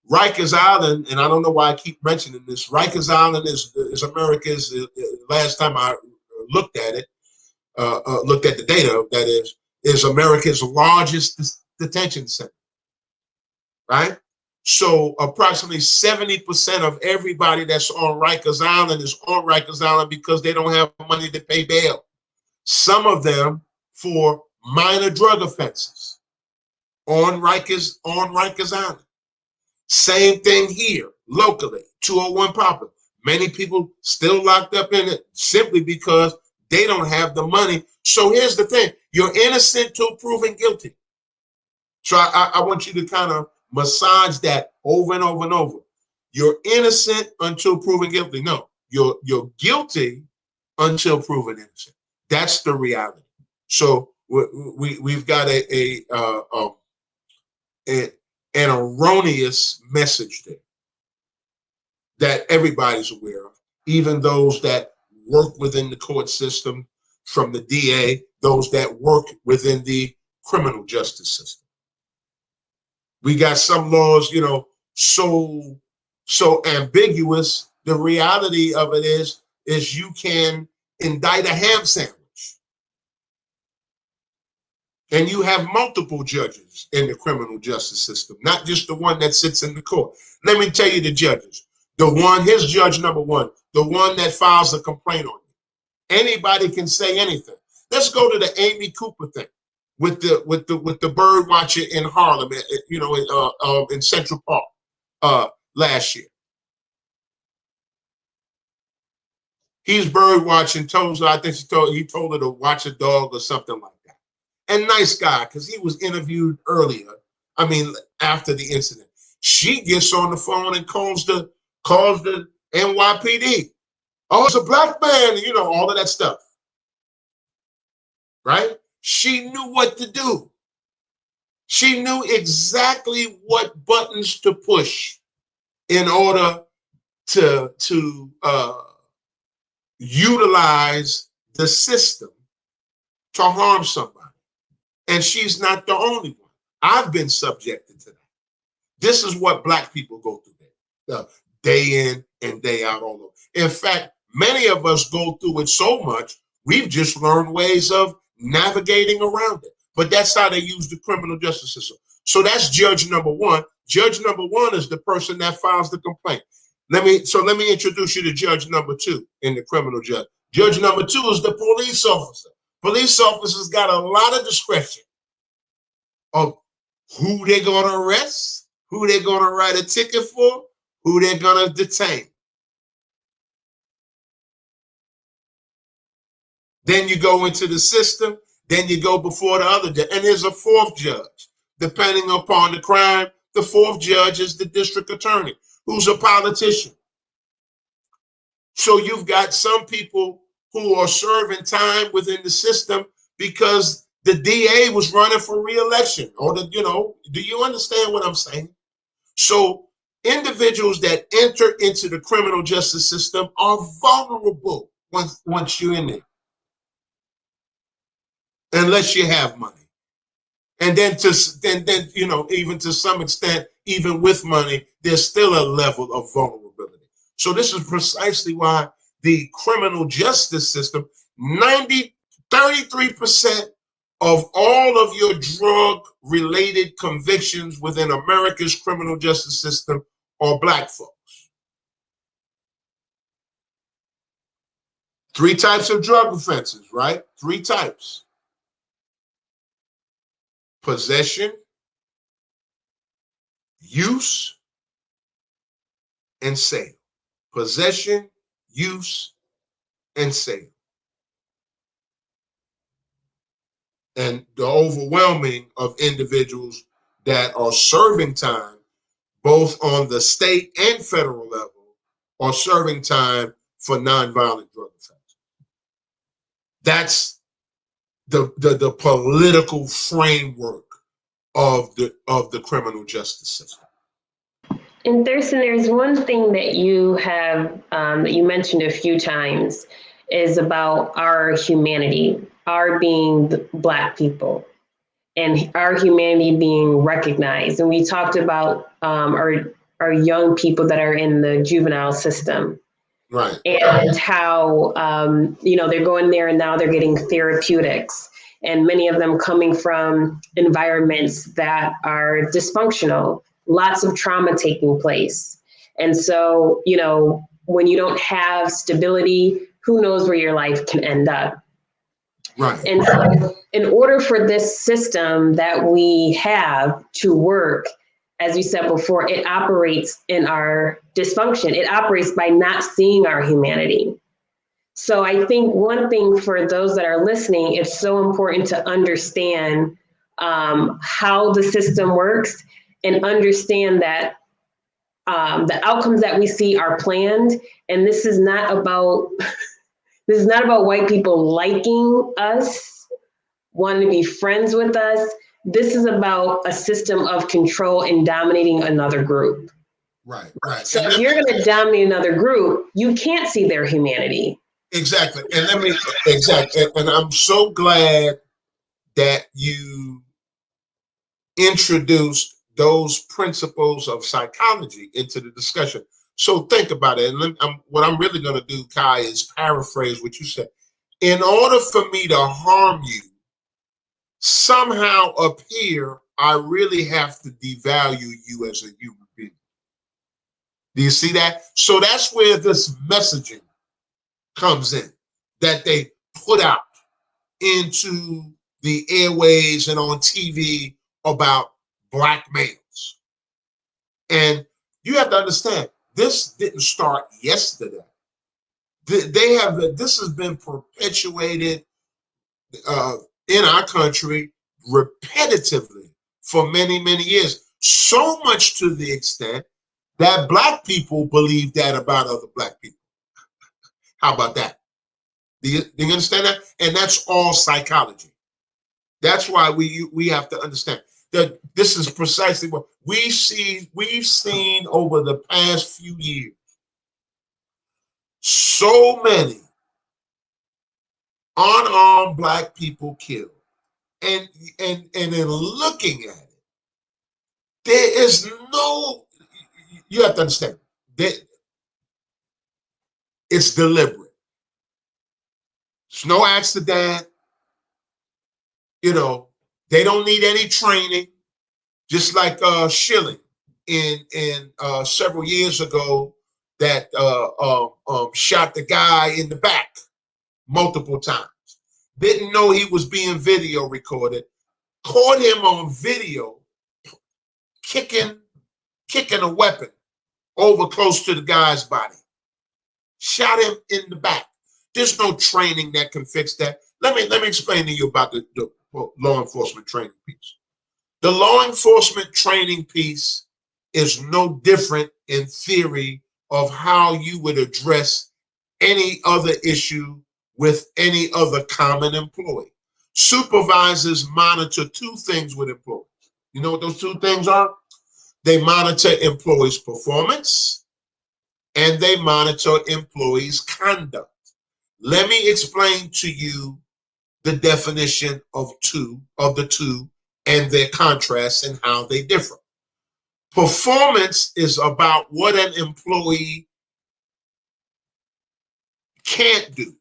Rikers Island, and I don't know why I keep mentioning this, Rikers Island is America's, last time I looked at it, looked at the data, that is America's largest detention center, right? So approximately 70% of everybody that's on Rikers Island is on Rikers Island because they don't have money to pay bail. Some of them for minor drug offenses on Rikers Island. Same thing here, locally, 201 Poplar. Many people still locked up in it simply because they don't have the money. So here's the thing, you're innocent till proven guilty. So I want you to kind of massage that over and over and over. You're innocent until proven guilty. No, you're guilty until proven innocent. That's the reality. So we've got an erroneous message there that everybody's aware of, even those that work within the court system, from the DA, those that work within the criminal justice system. We got some laws, so ambiguous. The reality of it is you can indict a ham sandwich. And you have multiple judges in the criminal justice system, not just the one that sits in the court. Let me tell you the judges. Here's judge number one, the one that files a complaint on you. Anybody can say anything. Let's go to the Amy Cooper thing with the bird watcher in Harlem, in Central Park last year. He's bird watching, told her, I think he told her to watch a dog or something like that. And nice guy, because he was interviewed earlier. After the incident. She gets on the phone and calls the NYPD. Oh, it's a black man, all of that stuff. Right? She knew what to do. She knew exactly what buttons to push in order to utilize the system to harm somebody. And she's not the only one. I've been subjected to that. This is what black people go through day in and day out all over. In fact, many of us go through it so much, we've just learned ways of navigating around it. But that's how they use the criminal justice system. So that's judge number one. Judge number one is the person that files the complaint. Let me introduce you to judge number 2 in the criminal judge. Judge number 2 is the police officer. Police officers got a lot of discretion of who they're going to arrest, who they're going to write a ticket for, who they're going to detain. Then you go into the system, then you go before the other judge, and there's a 4th judge. Depending upon the crime, the 4th judge is the district attorney, who's a politician. So you've got some people who are serving time within the system because the DA was running for re-election, or do you understand what I'm saying? So individuals that enter into the criminal justice system are vulnerable once you're in there, unless you have money. And then even to some extent, even with money, there's still a level of vulnerability. So this is precisely why the criminal justice system, 33% of all of your drug-related convictions within America's criminal justice system are Black folks. 3 types of drug offenses, right? 3 types. Possession, use, and sale. Possession, use, and sale. And the overwhelming of individuals that are serving time, both on the state and federal level, are serving time for nonviolent drug offenses. That's the political framework of the criminal justice system. And Thurston, there's one thing that you have that you mentioned a few times is about our humanity, our being Black people, and our humanity being recognized. And we talked about our young people that are in the juvenile system. Right. And how they're going there and now they're getting therapeutics, and many of them coming from environments that are dysfunctional, lots of trauma taking place. And so, when you don't have stability, who knows where your life can end up. Right. And so in order for this system that we have to work, as you said before, it operates in our dysfunction. It operates by not seeing our humanity. So I think one thing for those that are listening, it's so important to understand how the system works, and understand that the outcomes that we see are planned. And this is not about white people liking us, wanting to be friends with us. This is about a system of control and dominating another group. Right. So if you're going to dominate another group, you can't see their humanity. Exactly. And and I'm so glad that you introduced those principles of psychology into the discussion. So think about it. And what I'm really going to do, Kai, is paraphrase what you said. In order for me to harm you, somehow up here, I really have to devalue you as a human being. Do you see that? So that's where this messaging comes in, that they put out into the airways and on TV about Black males. And you have to understand, this didn't start yesterday. This has been perpetuated in our country repetitively for many, many years. So much to the extent that Black people believe that about other Black people. How about that? Do you understand that? And that's all psychology. That's why we have to understand that this is precisely what we've seen over the past few years. So many unarmed Black people killed. And in looking at it, there is no, you have to understand that it's deliberate. It's no accident. They don't need any training. Just like Schilling in several years ago, that shot the guy in the back multiple times. Didn't know he was being video recorded. Caught him on video kicking a weapon over close to the guy's body. Shot him in the back. There's no training that can fix that. Let me explain to you about the law enforcement training piece. The law enforcement training piece is no different in theory of how you would address any other issue with any other common employee. Supervisors monitor two things with employees. You know what those two things are? They monitor employees' performance and they monitor employees' conduct. Let me explain to you the definition of the two and their contrasts and how they differ. Performance is about what an employee can't do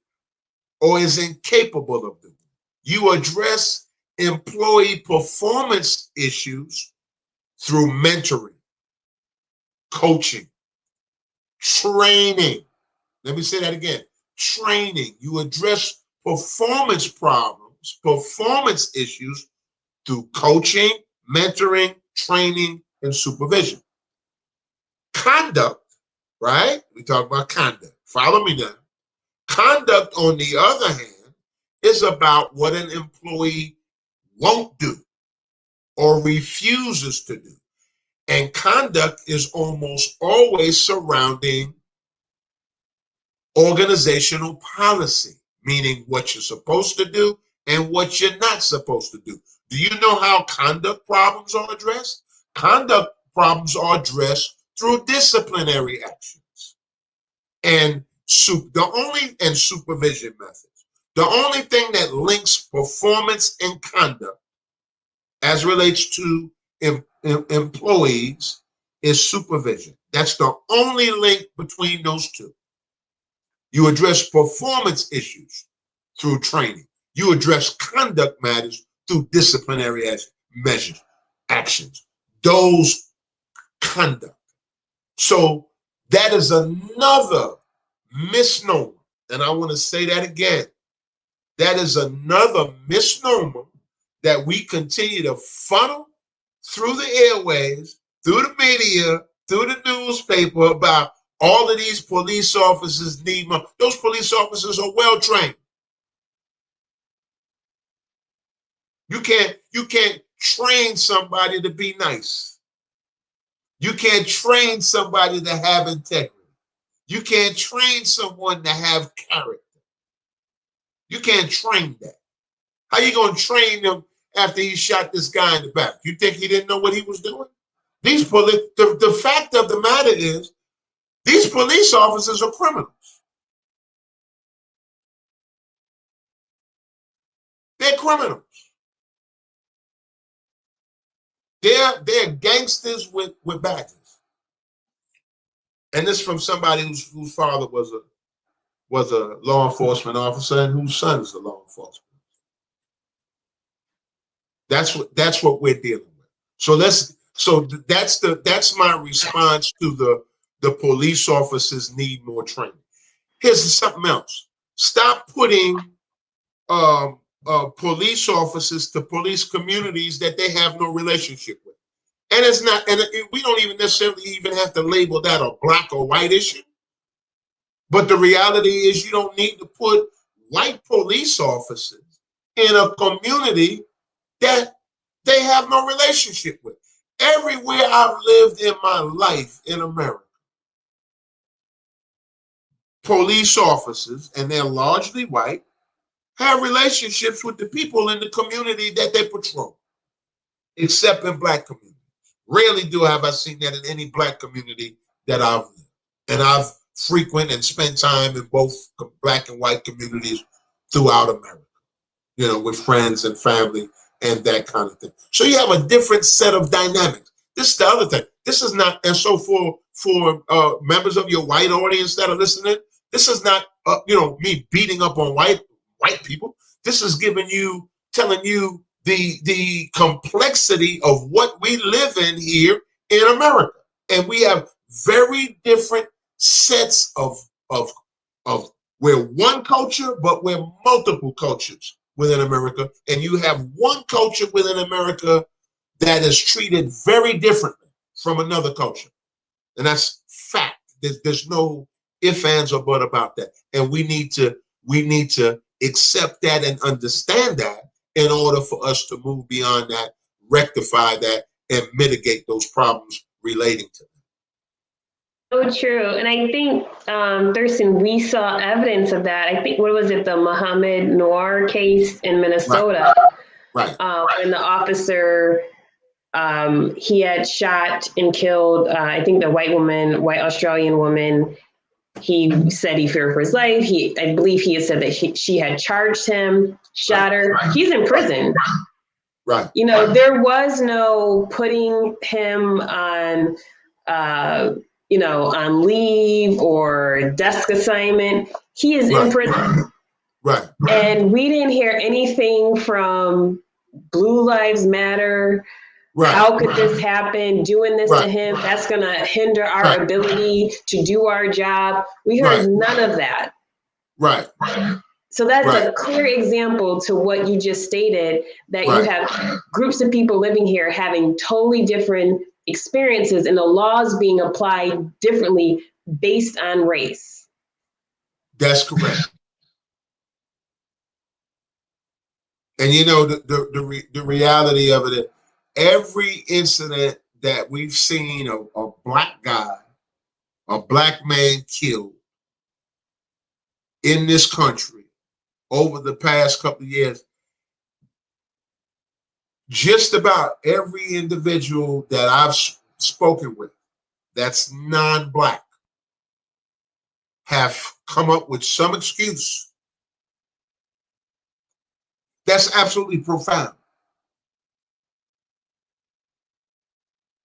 or is incapable of doing. You address employee performance issues through mentoring, coaching, training. Let me say that again. Training. You address performance problems, performance issues through coaching, mentoring, training, and supervision. Conduct, right? We talk about conduct. Follow me now. Conduct, on the other hand, is about what an employee won't do or refuses to do. And conduct is almost always surrounding organizational policy, meaning what you're supposed to do and what you're not supposed to do. Do you know how conduct problems are addressed? Conduct problems are addressed through disciplinary actions and supervision methods. The only thing that links performance and conduct as relates to employees is supervision. That's the only link between those two. You address performance issues through training. You address conduct matters through disciplinary measures, actions. Those conduct. So that is another misnomer. And I want to say that again. That is another misnomer that we continue to funnel through the airways, through the media, through the newspaper about all of these police officers need money. Those police officers are well trained. You can't train somebody to be nice. You can't train somebody to have integrity. You can't train someone to have character. You can't train that. How you gonna train them after he shot this guy in the back? You think he didn't know what he was doing? The fact of the matter is, these police officers are criminals. They're criminals. They're gangsters with badges. And this from somebody whose father was a law enforcement officer and whose son is a law enforcement. That's what we're dealing with. So that's my response to the police officers need more training. Here's something else. Stop putting police officers to police communities that they have no relationship with. And it's not, and we don't even necessarily even have to label that a black or white issue. But the reality is you don't need to put white police officers in a community that they have no relationship with. Everywhere I've lived in my life in America, police officers, and they're largely white, have relationships with the people in the community that they patrol, except in black communities. Rarely have I seen that in any black community that I've lived. And I've frequent and spent time in both black and white communities throughout America, with friends and family and that kind of thing. So you have a different set of dynamics. This is the other thing. This is not, and so for members of your white audience that are listening, this is not, me beating up on white people. This is telling you the complexity of what we live in here in America. And we have very different sets of we're one culture, but we're multiple cultures within America, and you have one culture within America that is treated very differently from another culture, and that's fact. There's no ifs, ands, or but about that, and we need to accept that and understand that in order for us to move beyond that, rectify that, and mitigate those problems relating to So true. And I think, Thurston, we saw evidence of that. I think, what was it, the Mohammed Noor case in Minnesota? Right. When the officer, he had shot and killed, I think the white Australian woman. He said he feared for his life. I believe he had said that she had charged him, shot her. He's in prison. Right. You know, there was no putting him on, on leave or desk assignment. He is in prison. Right. And we didn't hear anything from Blue Lives Matter. Right. How could this happen? Doing this to him, that's going to hinder our ability to do our job. We heard none of that. Right. So that's a clear example to what you just stated, that you have groups of people living here having totally different experiences and the laws being applied differently based on race. That's correct. And you know, the reality of it, every incident that we've seen a black guy, a black man killed in this country over the past couple of years, just about every individual that I've spoken with that's non-black have come up with some excuse that's absolutely profound.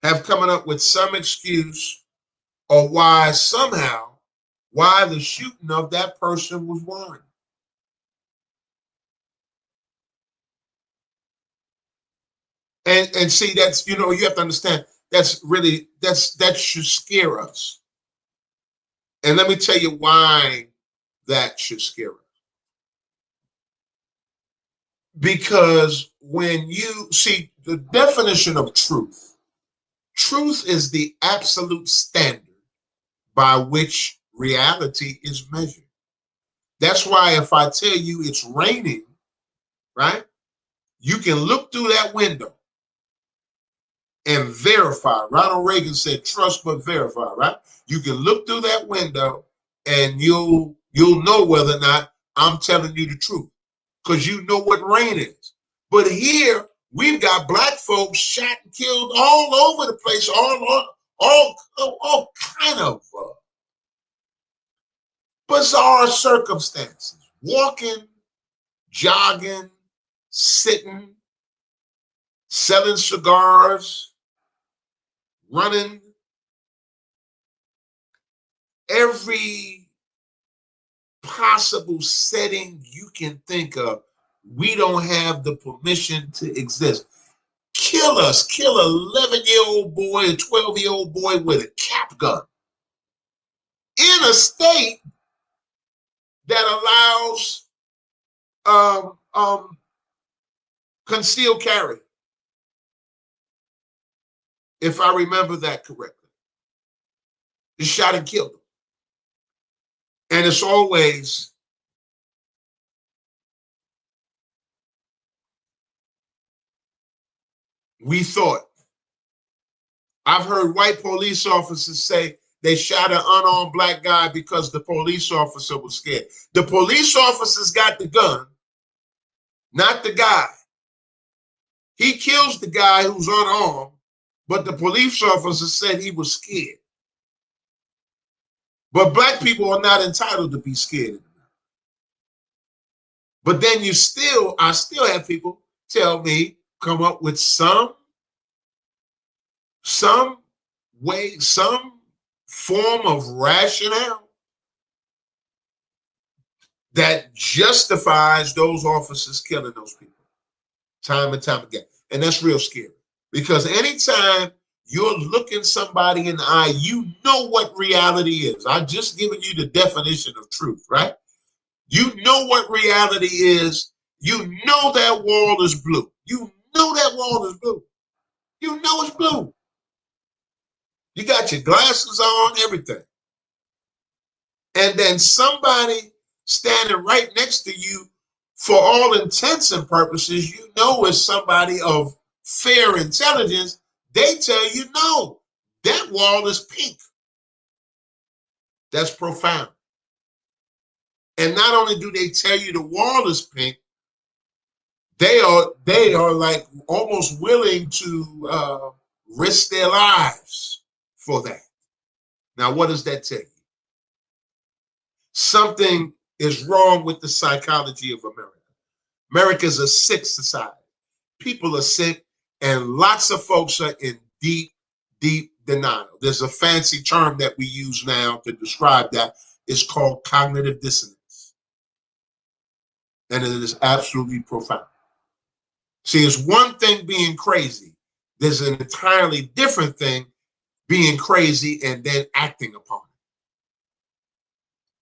Have coming up with some excuse or why the shooting of that person was warranted. And see, that's, you have to understand, that should scare us. And let me tell you why that should scare us. Because when you see the definition of truth is the absolute standard by which reality is measured. That's why if I tell you it's raining, right, you can look through that window and verify. Ronald Reagan said, trust but verify, right? You can look through that window and you'll know whether or not I'm telling you the truth, because you know what rain is. But here we've got black folks shot and killed all over the place, all kind of bizarre circumstances. Walking, jogging, sitting, selling cigars, running. Every possible setting you can think of, we don't have the permission to exist. Kill an 11-year-old boy, a 12-year-old boy with a cap gun in a state that allows concealed carry, if I remember that correctly. They shot and killed him. And it's always we thought. I've heard white police officers say they shot an unarmed black guy because the police officer was scared. The police officers got the gun, not the guy. He kills the guy who's unarmed, but the police officer said he was scared. But black people are not entitled to be scared. But then I still have people tell me, come up with some way, some form of rationale that justifies those officers killing those people time and time again. And that's real scary, because anytime you're looking somebody in the eye, you know what reality is. I've just given you the definition of truth, right? You know what reality is. You know that wall is blue. You know that wall is blue. You know it's blue. You got your glasses on, everything. And then somebody standing right next to you, for all intents and purposes, you know is somebody of fair intelligence. They tell you, no, that wall is pink. That's profound. And not only do they tell you the wall is pink, they are like almost willing to risk their lives for that. Now, what does that tell you? Something is wrong with the psychology of America. America is a sick society. People are sick, and lots of folks are in deep, deep denial. There's a fancy term that we use now to describe that. It's called cognitive dissonance. And it is absolutely profound. See, it's one thing being crazy. There's an entirely different thing being crazy and then acting upon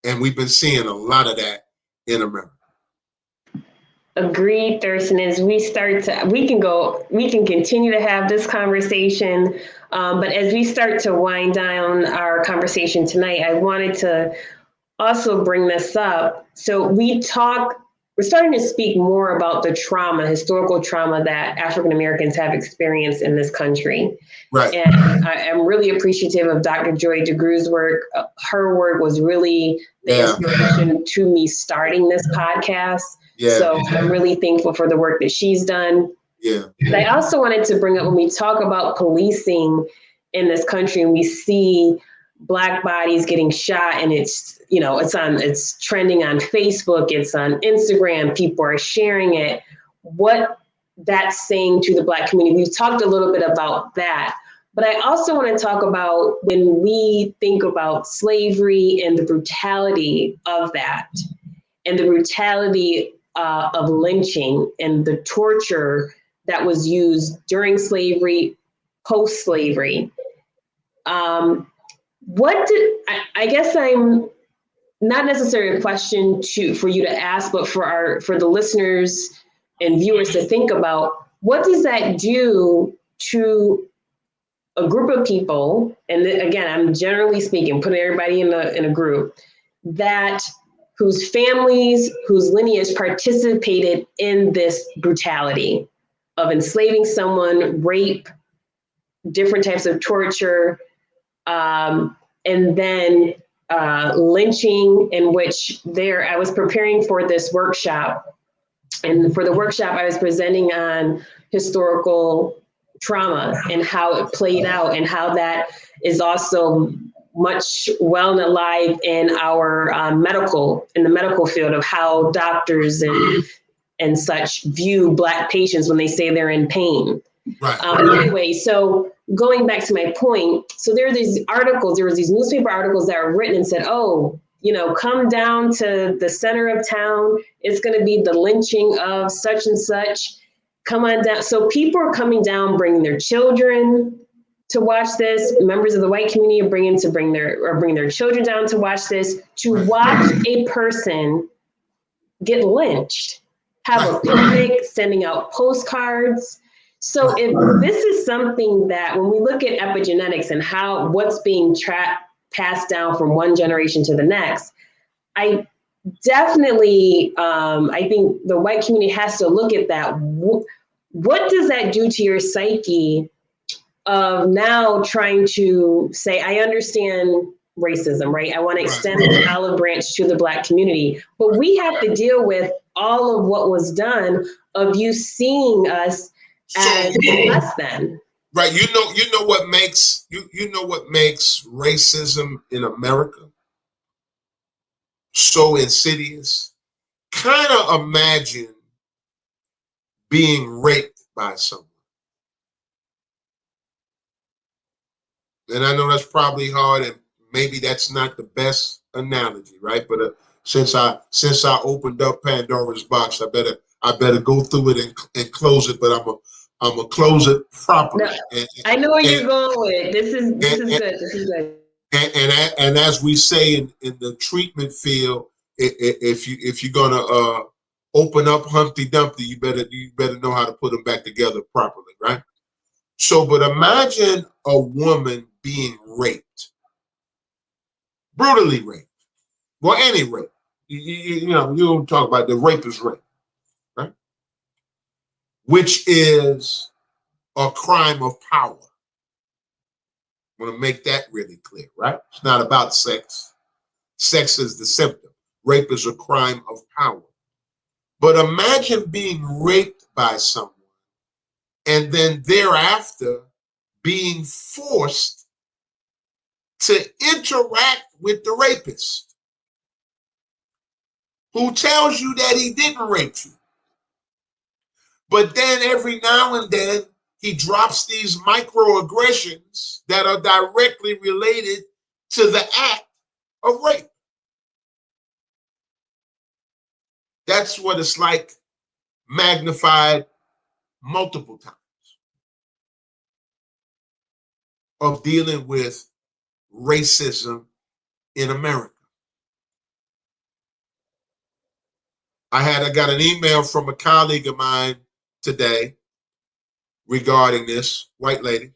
it. And we've been seeing a lot of that in America. Agreed, Thurston. As we can continue to have this conversation. But as we start to wind down our conversation tonight, I wanted to also bring this up. So we're starting to speak more about the historical trauma that African Americans have experienced in this country. Right. And I'm really appreciative of Dr. Joy DeGrew's work. Her work was really the inspiration to me starting this podcast. Yeah. So I'm really thankful for the work that she's done. Yeah. But I also wanted to bring up, when we talk about policing in this country and we see Black bodies getting shot, and it's trending on Facebook, it's on Instagram, people are sharing it, what that's saying to the Black community. We've talked a little bit about that, but I also want to talk about when we think about slavery and the brutality of that, and the brutality of lynching and the torture that was used during slavery, post-slavery. I guess I'm not necessarily a question for you to ask, but for the listeners and viewers to think about, what does that do to a group of people? And again, I'm generally speaking, putting everybody in a group whose families, whose lineage participated in this brutality of enslaving someone, rape, different types of torture, and then lynching, in which I was preparing for this workshop. And for the workshop, I was presenting on historical trauma and how it played out, and how that is also much well and alive in our in the medical field, of how doctors and such view Black patients when they say they're in pain. Right. Anyway, so going back to my point, so there were these newspaper articles that were written and said, oh, come down to the center of town, it's going to be the lynching of such and such. Come on down. So people are coming down, bringing their children to watch this. Members of the white community are bring their children down to watch this, to watch a person get lynched, have a picnic, sending out postcards. So if this is something that, when we look at epigenetics and what's being passed down from one generation to the next, I definitely, I think the white community has to look at that. What does that do to your psyche of now trying to say, I understand racism, right? I want to extend the olive branch to the Black community, but we have to deal with all of what was done, of you seeing us as less than. Right. You know what makes racism in America so insidious? Kind of imagine being raped by someone. And I know that's probably hard, and maybe that's not the best analogy, right? But since I opened up Pandora's box, I better go through it and close it. But I'm gonna close it properly. No, I know where you're going with. This is good. This is good. And as we say in the treatment field, if you're gonna open up Humpty Dumpty, you better know how to put them back together properly, right? So, but imagine a woman being raped, brutally raped. Well, any rape. You know, you don't talk about the rape is rape, right? Which is a crime of power. I want to make that really clear, right? It's not about sex. Sex is the symptom. Rape is a crime of power. But imagine being raped by someone and then thereafter being forced to interact with the rapist who tells you that he didn't rape you. But then every now and then he drops these microaggressions that are directly related to the act of rape. That's what it's like magnified multiple times of dealing with racism in America. I got an email from a colleague of mine today regarding this white lady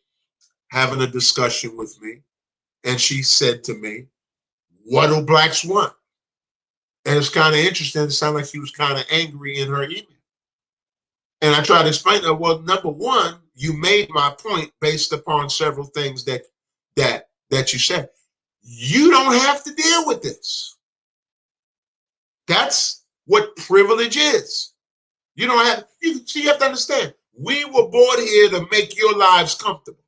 having a discussion with me. And she said to me, what do blacks want? And it's kind of interesting. It sounded like she was kind of angry in her email. And I tried to explain to her, well, number one, you made my point based upon several things that you said. You don't have to deal with this. That's what privilege is. You don't have, you have to understand, we were brought here to make your lives comfortable.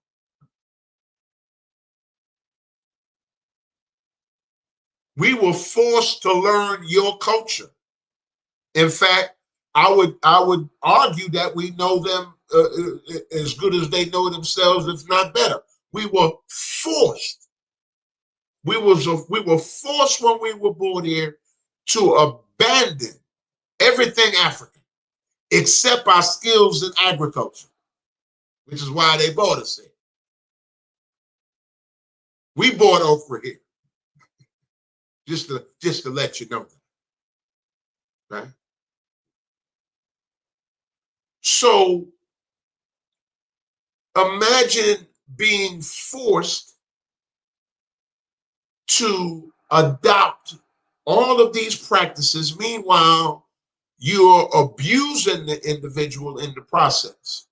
We were forced to learn your culture. In fact, I would argue that we know them as good as they know themselves, if not better. We were forced. We were forced when we were born here to abandon everything African, except our skills in agriculture, which is why they bought us here. We bought okra here, just to let you know that, right? So imagine being forced to adopt all of these practices. Meanwhile, you're abusing the individual in the process.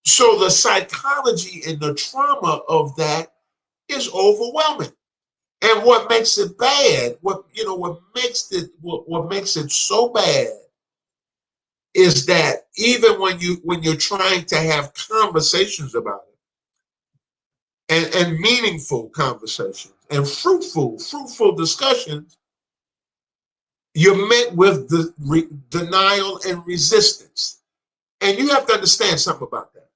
So the psychology and the trauma of that is overwhelming. And what makes it bad, what makes it so bad is that even when you're trying to have conversations about it and meaningful conversations and fruitful discussions, you're met with the denial and resistance. And you have to understand something about that.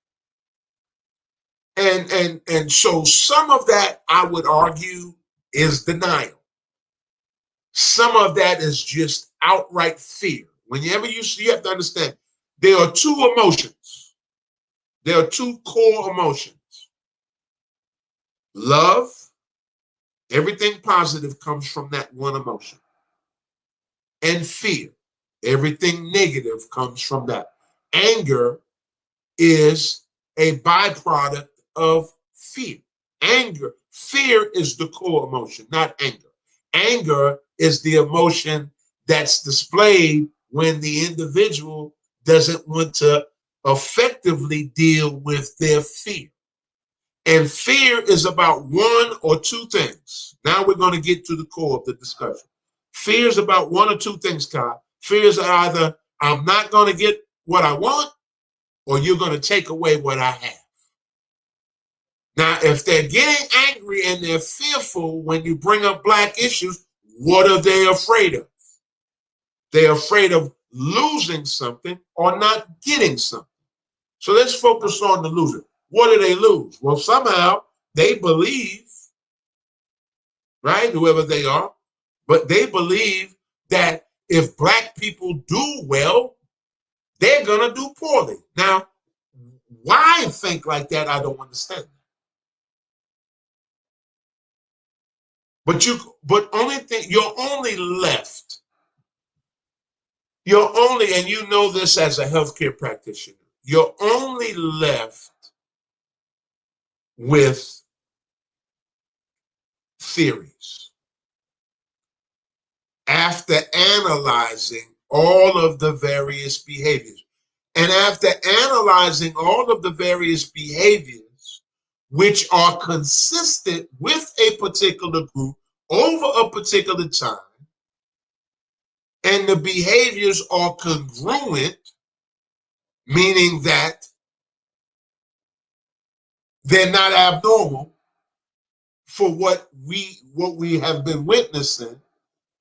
And so some of that, I would argue, is denial. Some of that is just outright fear. Whenever you have to understand, there are two emotions. There are two core emotions. Love, everything positive comes from that one emotion. And fear, everything negative comes from that. Anger is a byproduct of fear. Fear is the core emotion, not anger. Anger is the emotion that's displayed when the individual doesn't want to effectively deal with their fear. And fear is about one or two things. Now we're going to get to the core of the discussion. Fear is about one or two things, Kyle. Fear is either I'm not going to get what I want, or you're going to take away what I have. Now, if they're getting angry and they're fearful when you bring up black issues, what are they afraid of? They're afraid of losing something or not getting something. So let's focus on the loser. What do they lose? Well, somehow they believe, right, whoever they are, but they believe that if black people do well, they're going to do poorly. Now, why think like that, I don't understand. But only thing, you're only left, and you know this as a healthcare practitioner, you're only left with theories after analyzing all of the various behaviors. And after analyzing all of the various behaviors, which are consistent with a particular group over a particular time, and the behaviors are congruent, meaning that they're not abnormal for what we have been witnessing,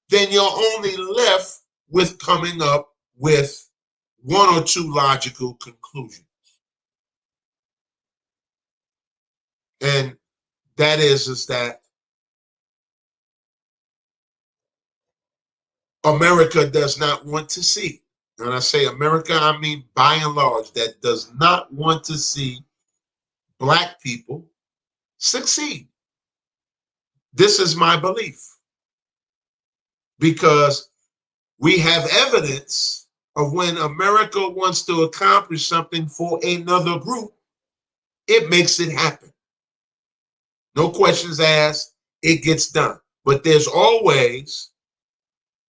then you're only left with coming up with one or two logical conclusions. And that is that America does not want to see, and I say America, I mean by and large, that does not want to see Black people succeed. This is my belief, because we have evidence of when America wants to accomplish something for another group, it makes it happen. No questions asked, it gets done. But there's always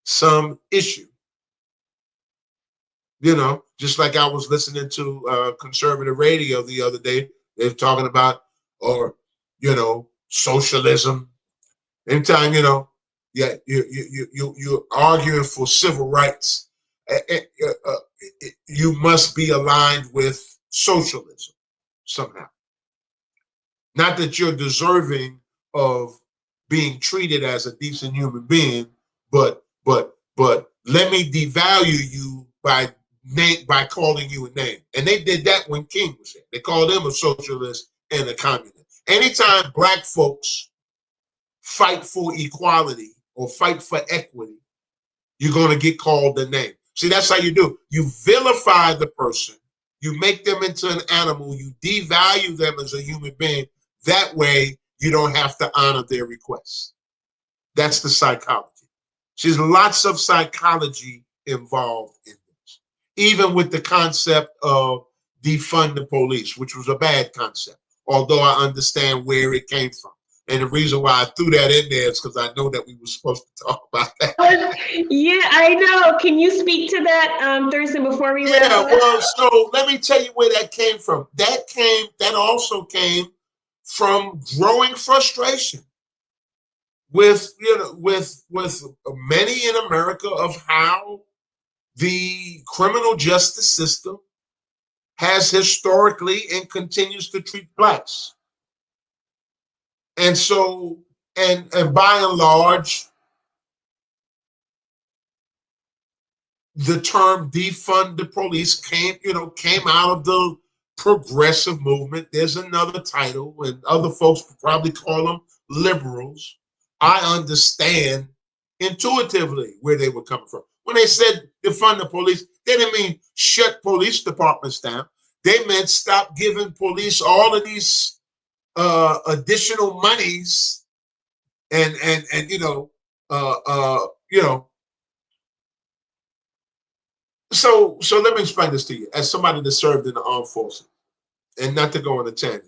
some issue. Just like I was listening to conservative radio the other day, they're talking about, or, socialism. Anytime, yeah, you're arguing for civil rights, you must be aligned with socialism somehow. Not that you're deserving of being treated as a decent human being, but let me devalue you by calling you a name. And they did that when King was here. They called him a socialist and a communist. Anytime Black folks fight for equality or fight for equity, you're going to get called the name. See, that's how you do. You vilify the person. You make them into an animal. You devalue them as a human being. That way, you don't have to honor their requests. That's the psychology. There's lots of psychology involved in this. Even with the concept of defund the police, which was a bad concept, although I understand where it came from. And the reason why I threw that in there is because I know that we were supposed to talk about that. Yeah, I know. Can you speak to that, Thurston, before we wrap up? Well, so let me tell you where that came from. That also came from growing frustration with many in America of how the criminal justice system has historically and continues to treat Blacks. And so, and by and large, the term defund the police came out of the progressive movement. There's another title, and other folks probably call them liberals. I understand intuitively where they were coming from. When they said defund the police, they didn't mean shut police departments down. They meant stop giving police all of these additional monies and So let me explain this to you as somebody that served in the armed forces, and not to go on a tangent.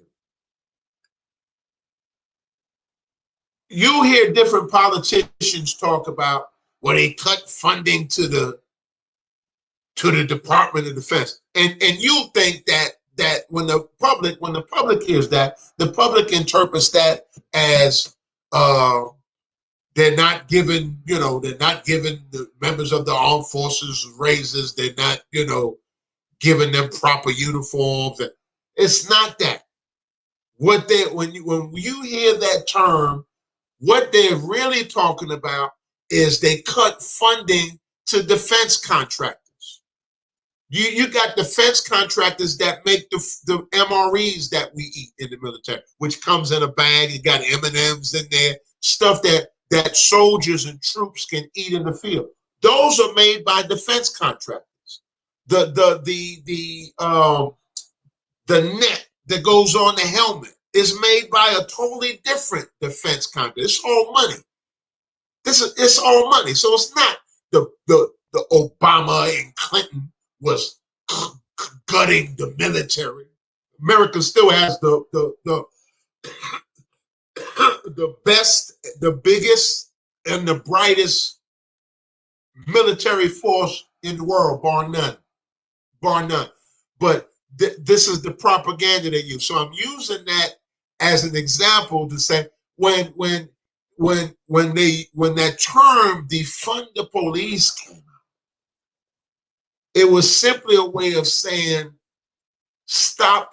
You hear different politicians talk about, well, they cut funding to the Department of Defense, and you think that when the public hears that, the public interprets that as they're not giving the members of the armed forces raises. They're not giving them proper uniforms. It's not that. When you hear that term, what they're really talking about is they cut funding to defense contractors. You got defense contractors that make the MREs that we eat in the military, which comes in a bag. You got M&Ms in there, stuff that soldiers and troops can eat in the field. Those are made by defense contractors. the net that goes on the helmet is made by a totally different defense contractor. It's all money. It's all money. So it's not the Obama and Clinton was gutting the military. America still has the best, the biggest, and the brightest military force in the world, bar none. Bar none. But this is the propaganda they use. So I'm using that as an example to say when that term defund the police came out, it was simply a way of saying stop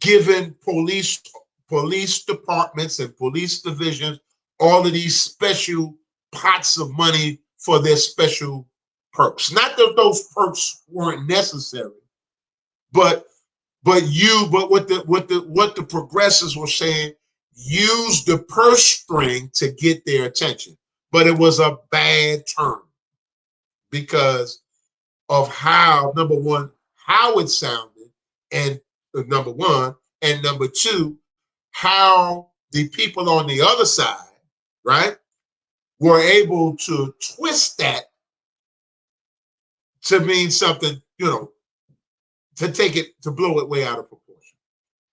giving police departments and police divisions all of these special pots of money for their special perks. Not that those perks weren't necessary, but what the progressives were saying, use the purse string to get their attention. But it was a bad term because of how, number one, how it sounded, and number one, and number two, how the people on the other side, right, were able to twist that to mean something, to take it, to blow it way out of proportion.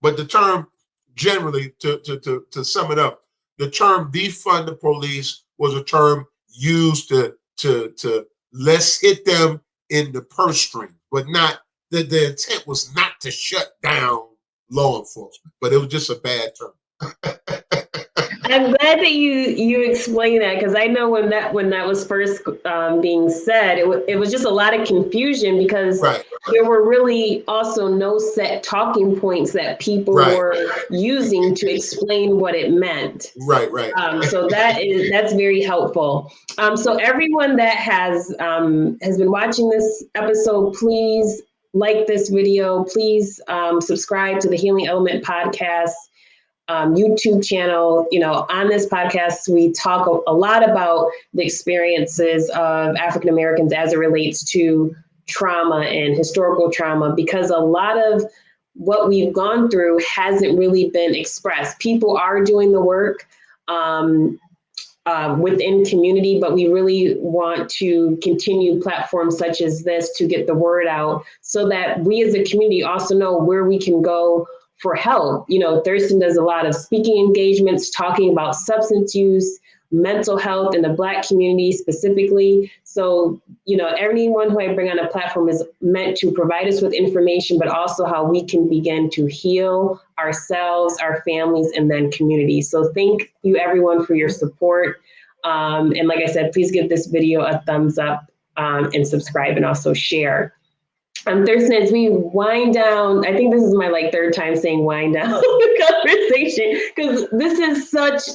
But the term, generally, to sum it up, the term defund the police was a term used to let's hit them in the purse string, but not that the intent was not to shut down law enforcement, but it was just a bad term. I'm glad that you explained that, because I know when that was first being said, it was just a lot of confusion because right. There were really also no set talking points that people right. were using to explain what it meant. Right. So that's very helpful. So everyone that has been watching this episode, please like this video. Please subscribe to the Healing Element podcast. YouTube channel. On this podcast, we talk a lot about the experiences of African Americans as it relates to trauma and historical trauma, because a lot of what we've gone through hasn't really been expressed. People are doing the work within community, but we really want to continue platforms such as this to get the word out so that we as a community also know where we can go for help. Thurston does a lot of speaking engagements talking about substance use, mental health in the Black community specifically. So, everyone who I bring on a platform is meant to provide us with information, but also how we can begin to heal ourselves, our families, and then communities. So thank you everyone for your support. And like I said, please give this video a thumbs up and subscribe and also share. Thurston, as we wind down, I think this is my third time saying wind down the conversation, because this is such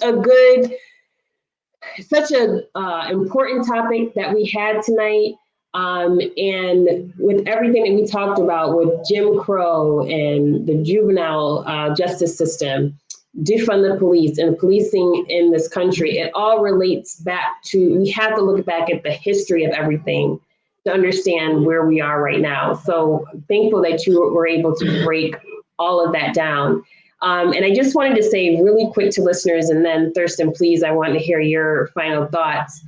a important topic that we had tonight. And with everything that we talked about with Jim Crow and the juvenile justice system, defund the police and policing in this country, it all relates back to, we have to look back at the history of everything to understand where we are right now. So thankful that you were able to break all of that down. And I just wanted to say really quick to listeners, and then Thurston, please, I want to hear your final thoughts.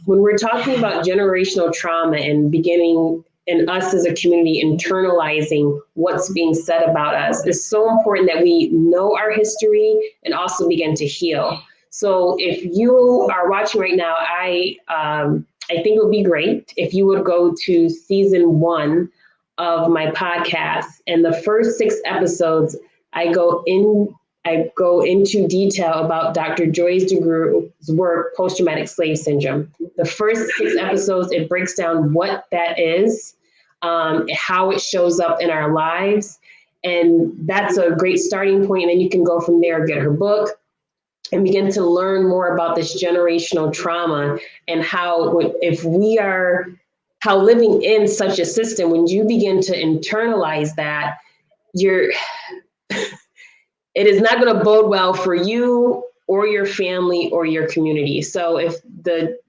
When we're talking about generational trauma and beginning, and us as a community internalizing what's being said about us, it's so important that we know our history and also begin to heal. So if you are watching right now, I think it would be great if you would go to season 1 of my podcast, and the first 6 episodes, I go into detail about Dr. Joyce DeGroo's work, post-traumatic slave syndrome. The first 6 episodes, it breaks down what that is, how it shows up in our lives, and that's a great starting point. And then you can go from there, get her book, and begin to learn more about this generational trauma and how living in such a system, when you begin to internalize that, it is not going to bode well for you or your family or your community. So if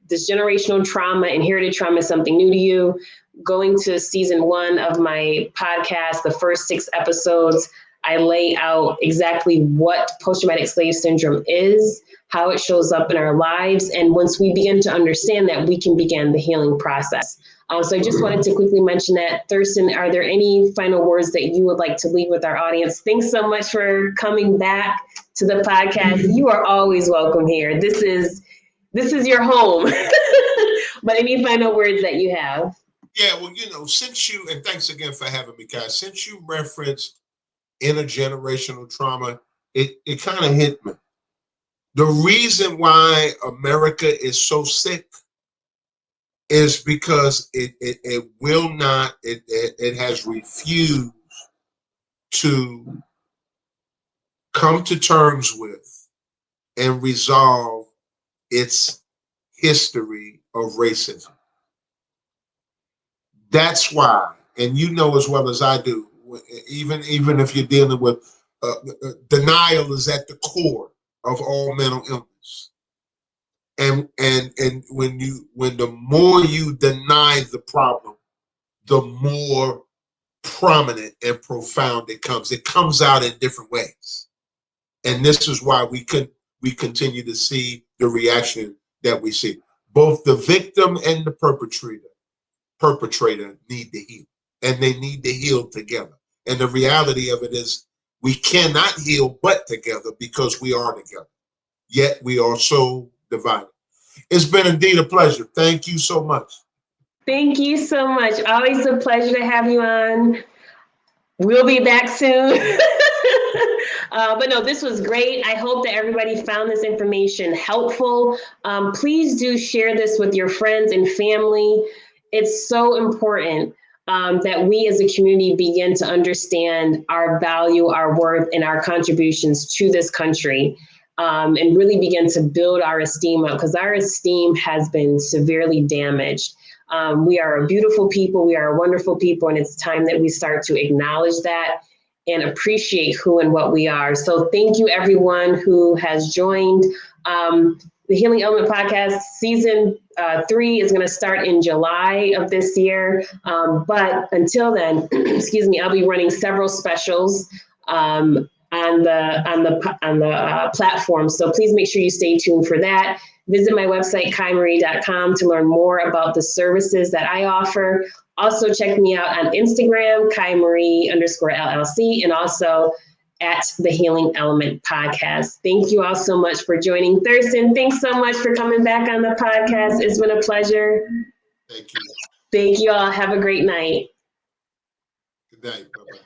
this generational trauma, inherited trauma is something new to you, going to season 1 of my podcast, the first 6 episodes, I lay out exactly what post-traumatic slave syndrome is, how it shows up in our lives. And once we begin to understand that, we can begin the healing process. So I just wanted to quickly mention that. Thurston, are there any final words that you would like to leave with our audience? Thanks so much for coming back to the podcast. You are always welcome here. This is your home. But any final words that you have? Yeah, well, since you, and thanks again for having me, guys, since you referenced intergenerational trauma, it kind of hit me. The reason why America is so sick is because it will not, it has refused to come to terms with and resolve its history of racism. That's why, and you know as well as I do, even if you're dealing with denial is at the core of all mental illness. And when the more you deny the problem, the more prominent and profound it comes. It comes out in different ways. And this is why we continue to see the reaction that we see. Both the victim and the perpetrator need to heal, and they need to heal together. And the reality of it is we cannot heal but together, because we are together, yet we are so divided. It's been indeed a pleasure. Thank you so much. Thank you so much. Always a pleasure to have you on. We'll be back soon. But no, this was great. I hope that everybody found this information helpful. Please do share this with your friends and family. It's so important that we as a community begin to understand our value, our worth, and our contributions to this country, and really begin to build our esteem up, because our esteem has been severely damaged. We are a beautiful people. We are a wonderful people. And it's time that we start to acknowledge that and appreciate who and what we are. So thank you, everyone who has joined. The Healing Element Podcast season 3 is going to start in July of this year. But until then, excuse me, I'll be running several specials on the platform. So please make sure you stay tuned for that. Visit my website, KaiMarie.com, to learn more about the services that I offer. Also, check me out on Instagram, KaiMarie_LLC, and also at the Healing Element Podcast. Thank you all so much for joining. Thurston, thanks so much for coming back on the podcast. It's been a pleasure. Thank you. Thank you all. Have a great night. Good night. Bye-bye.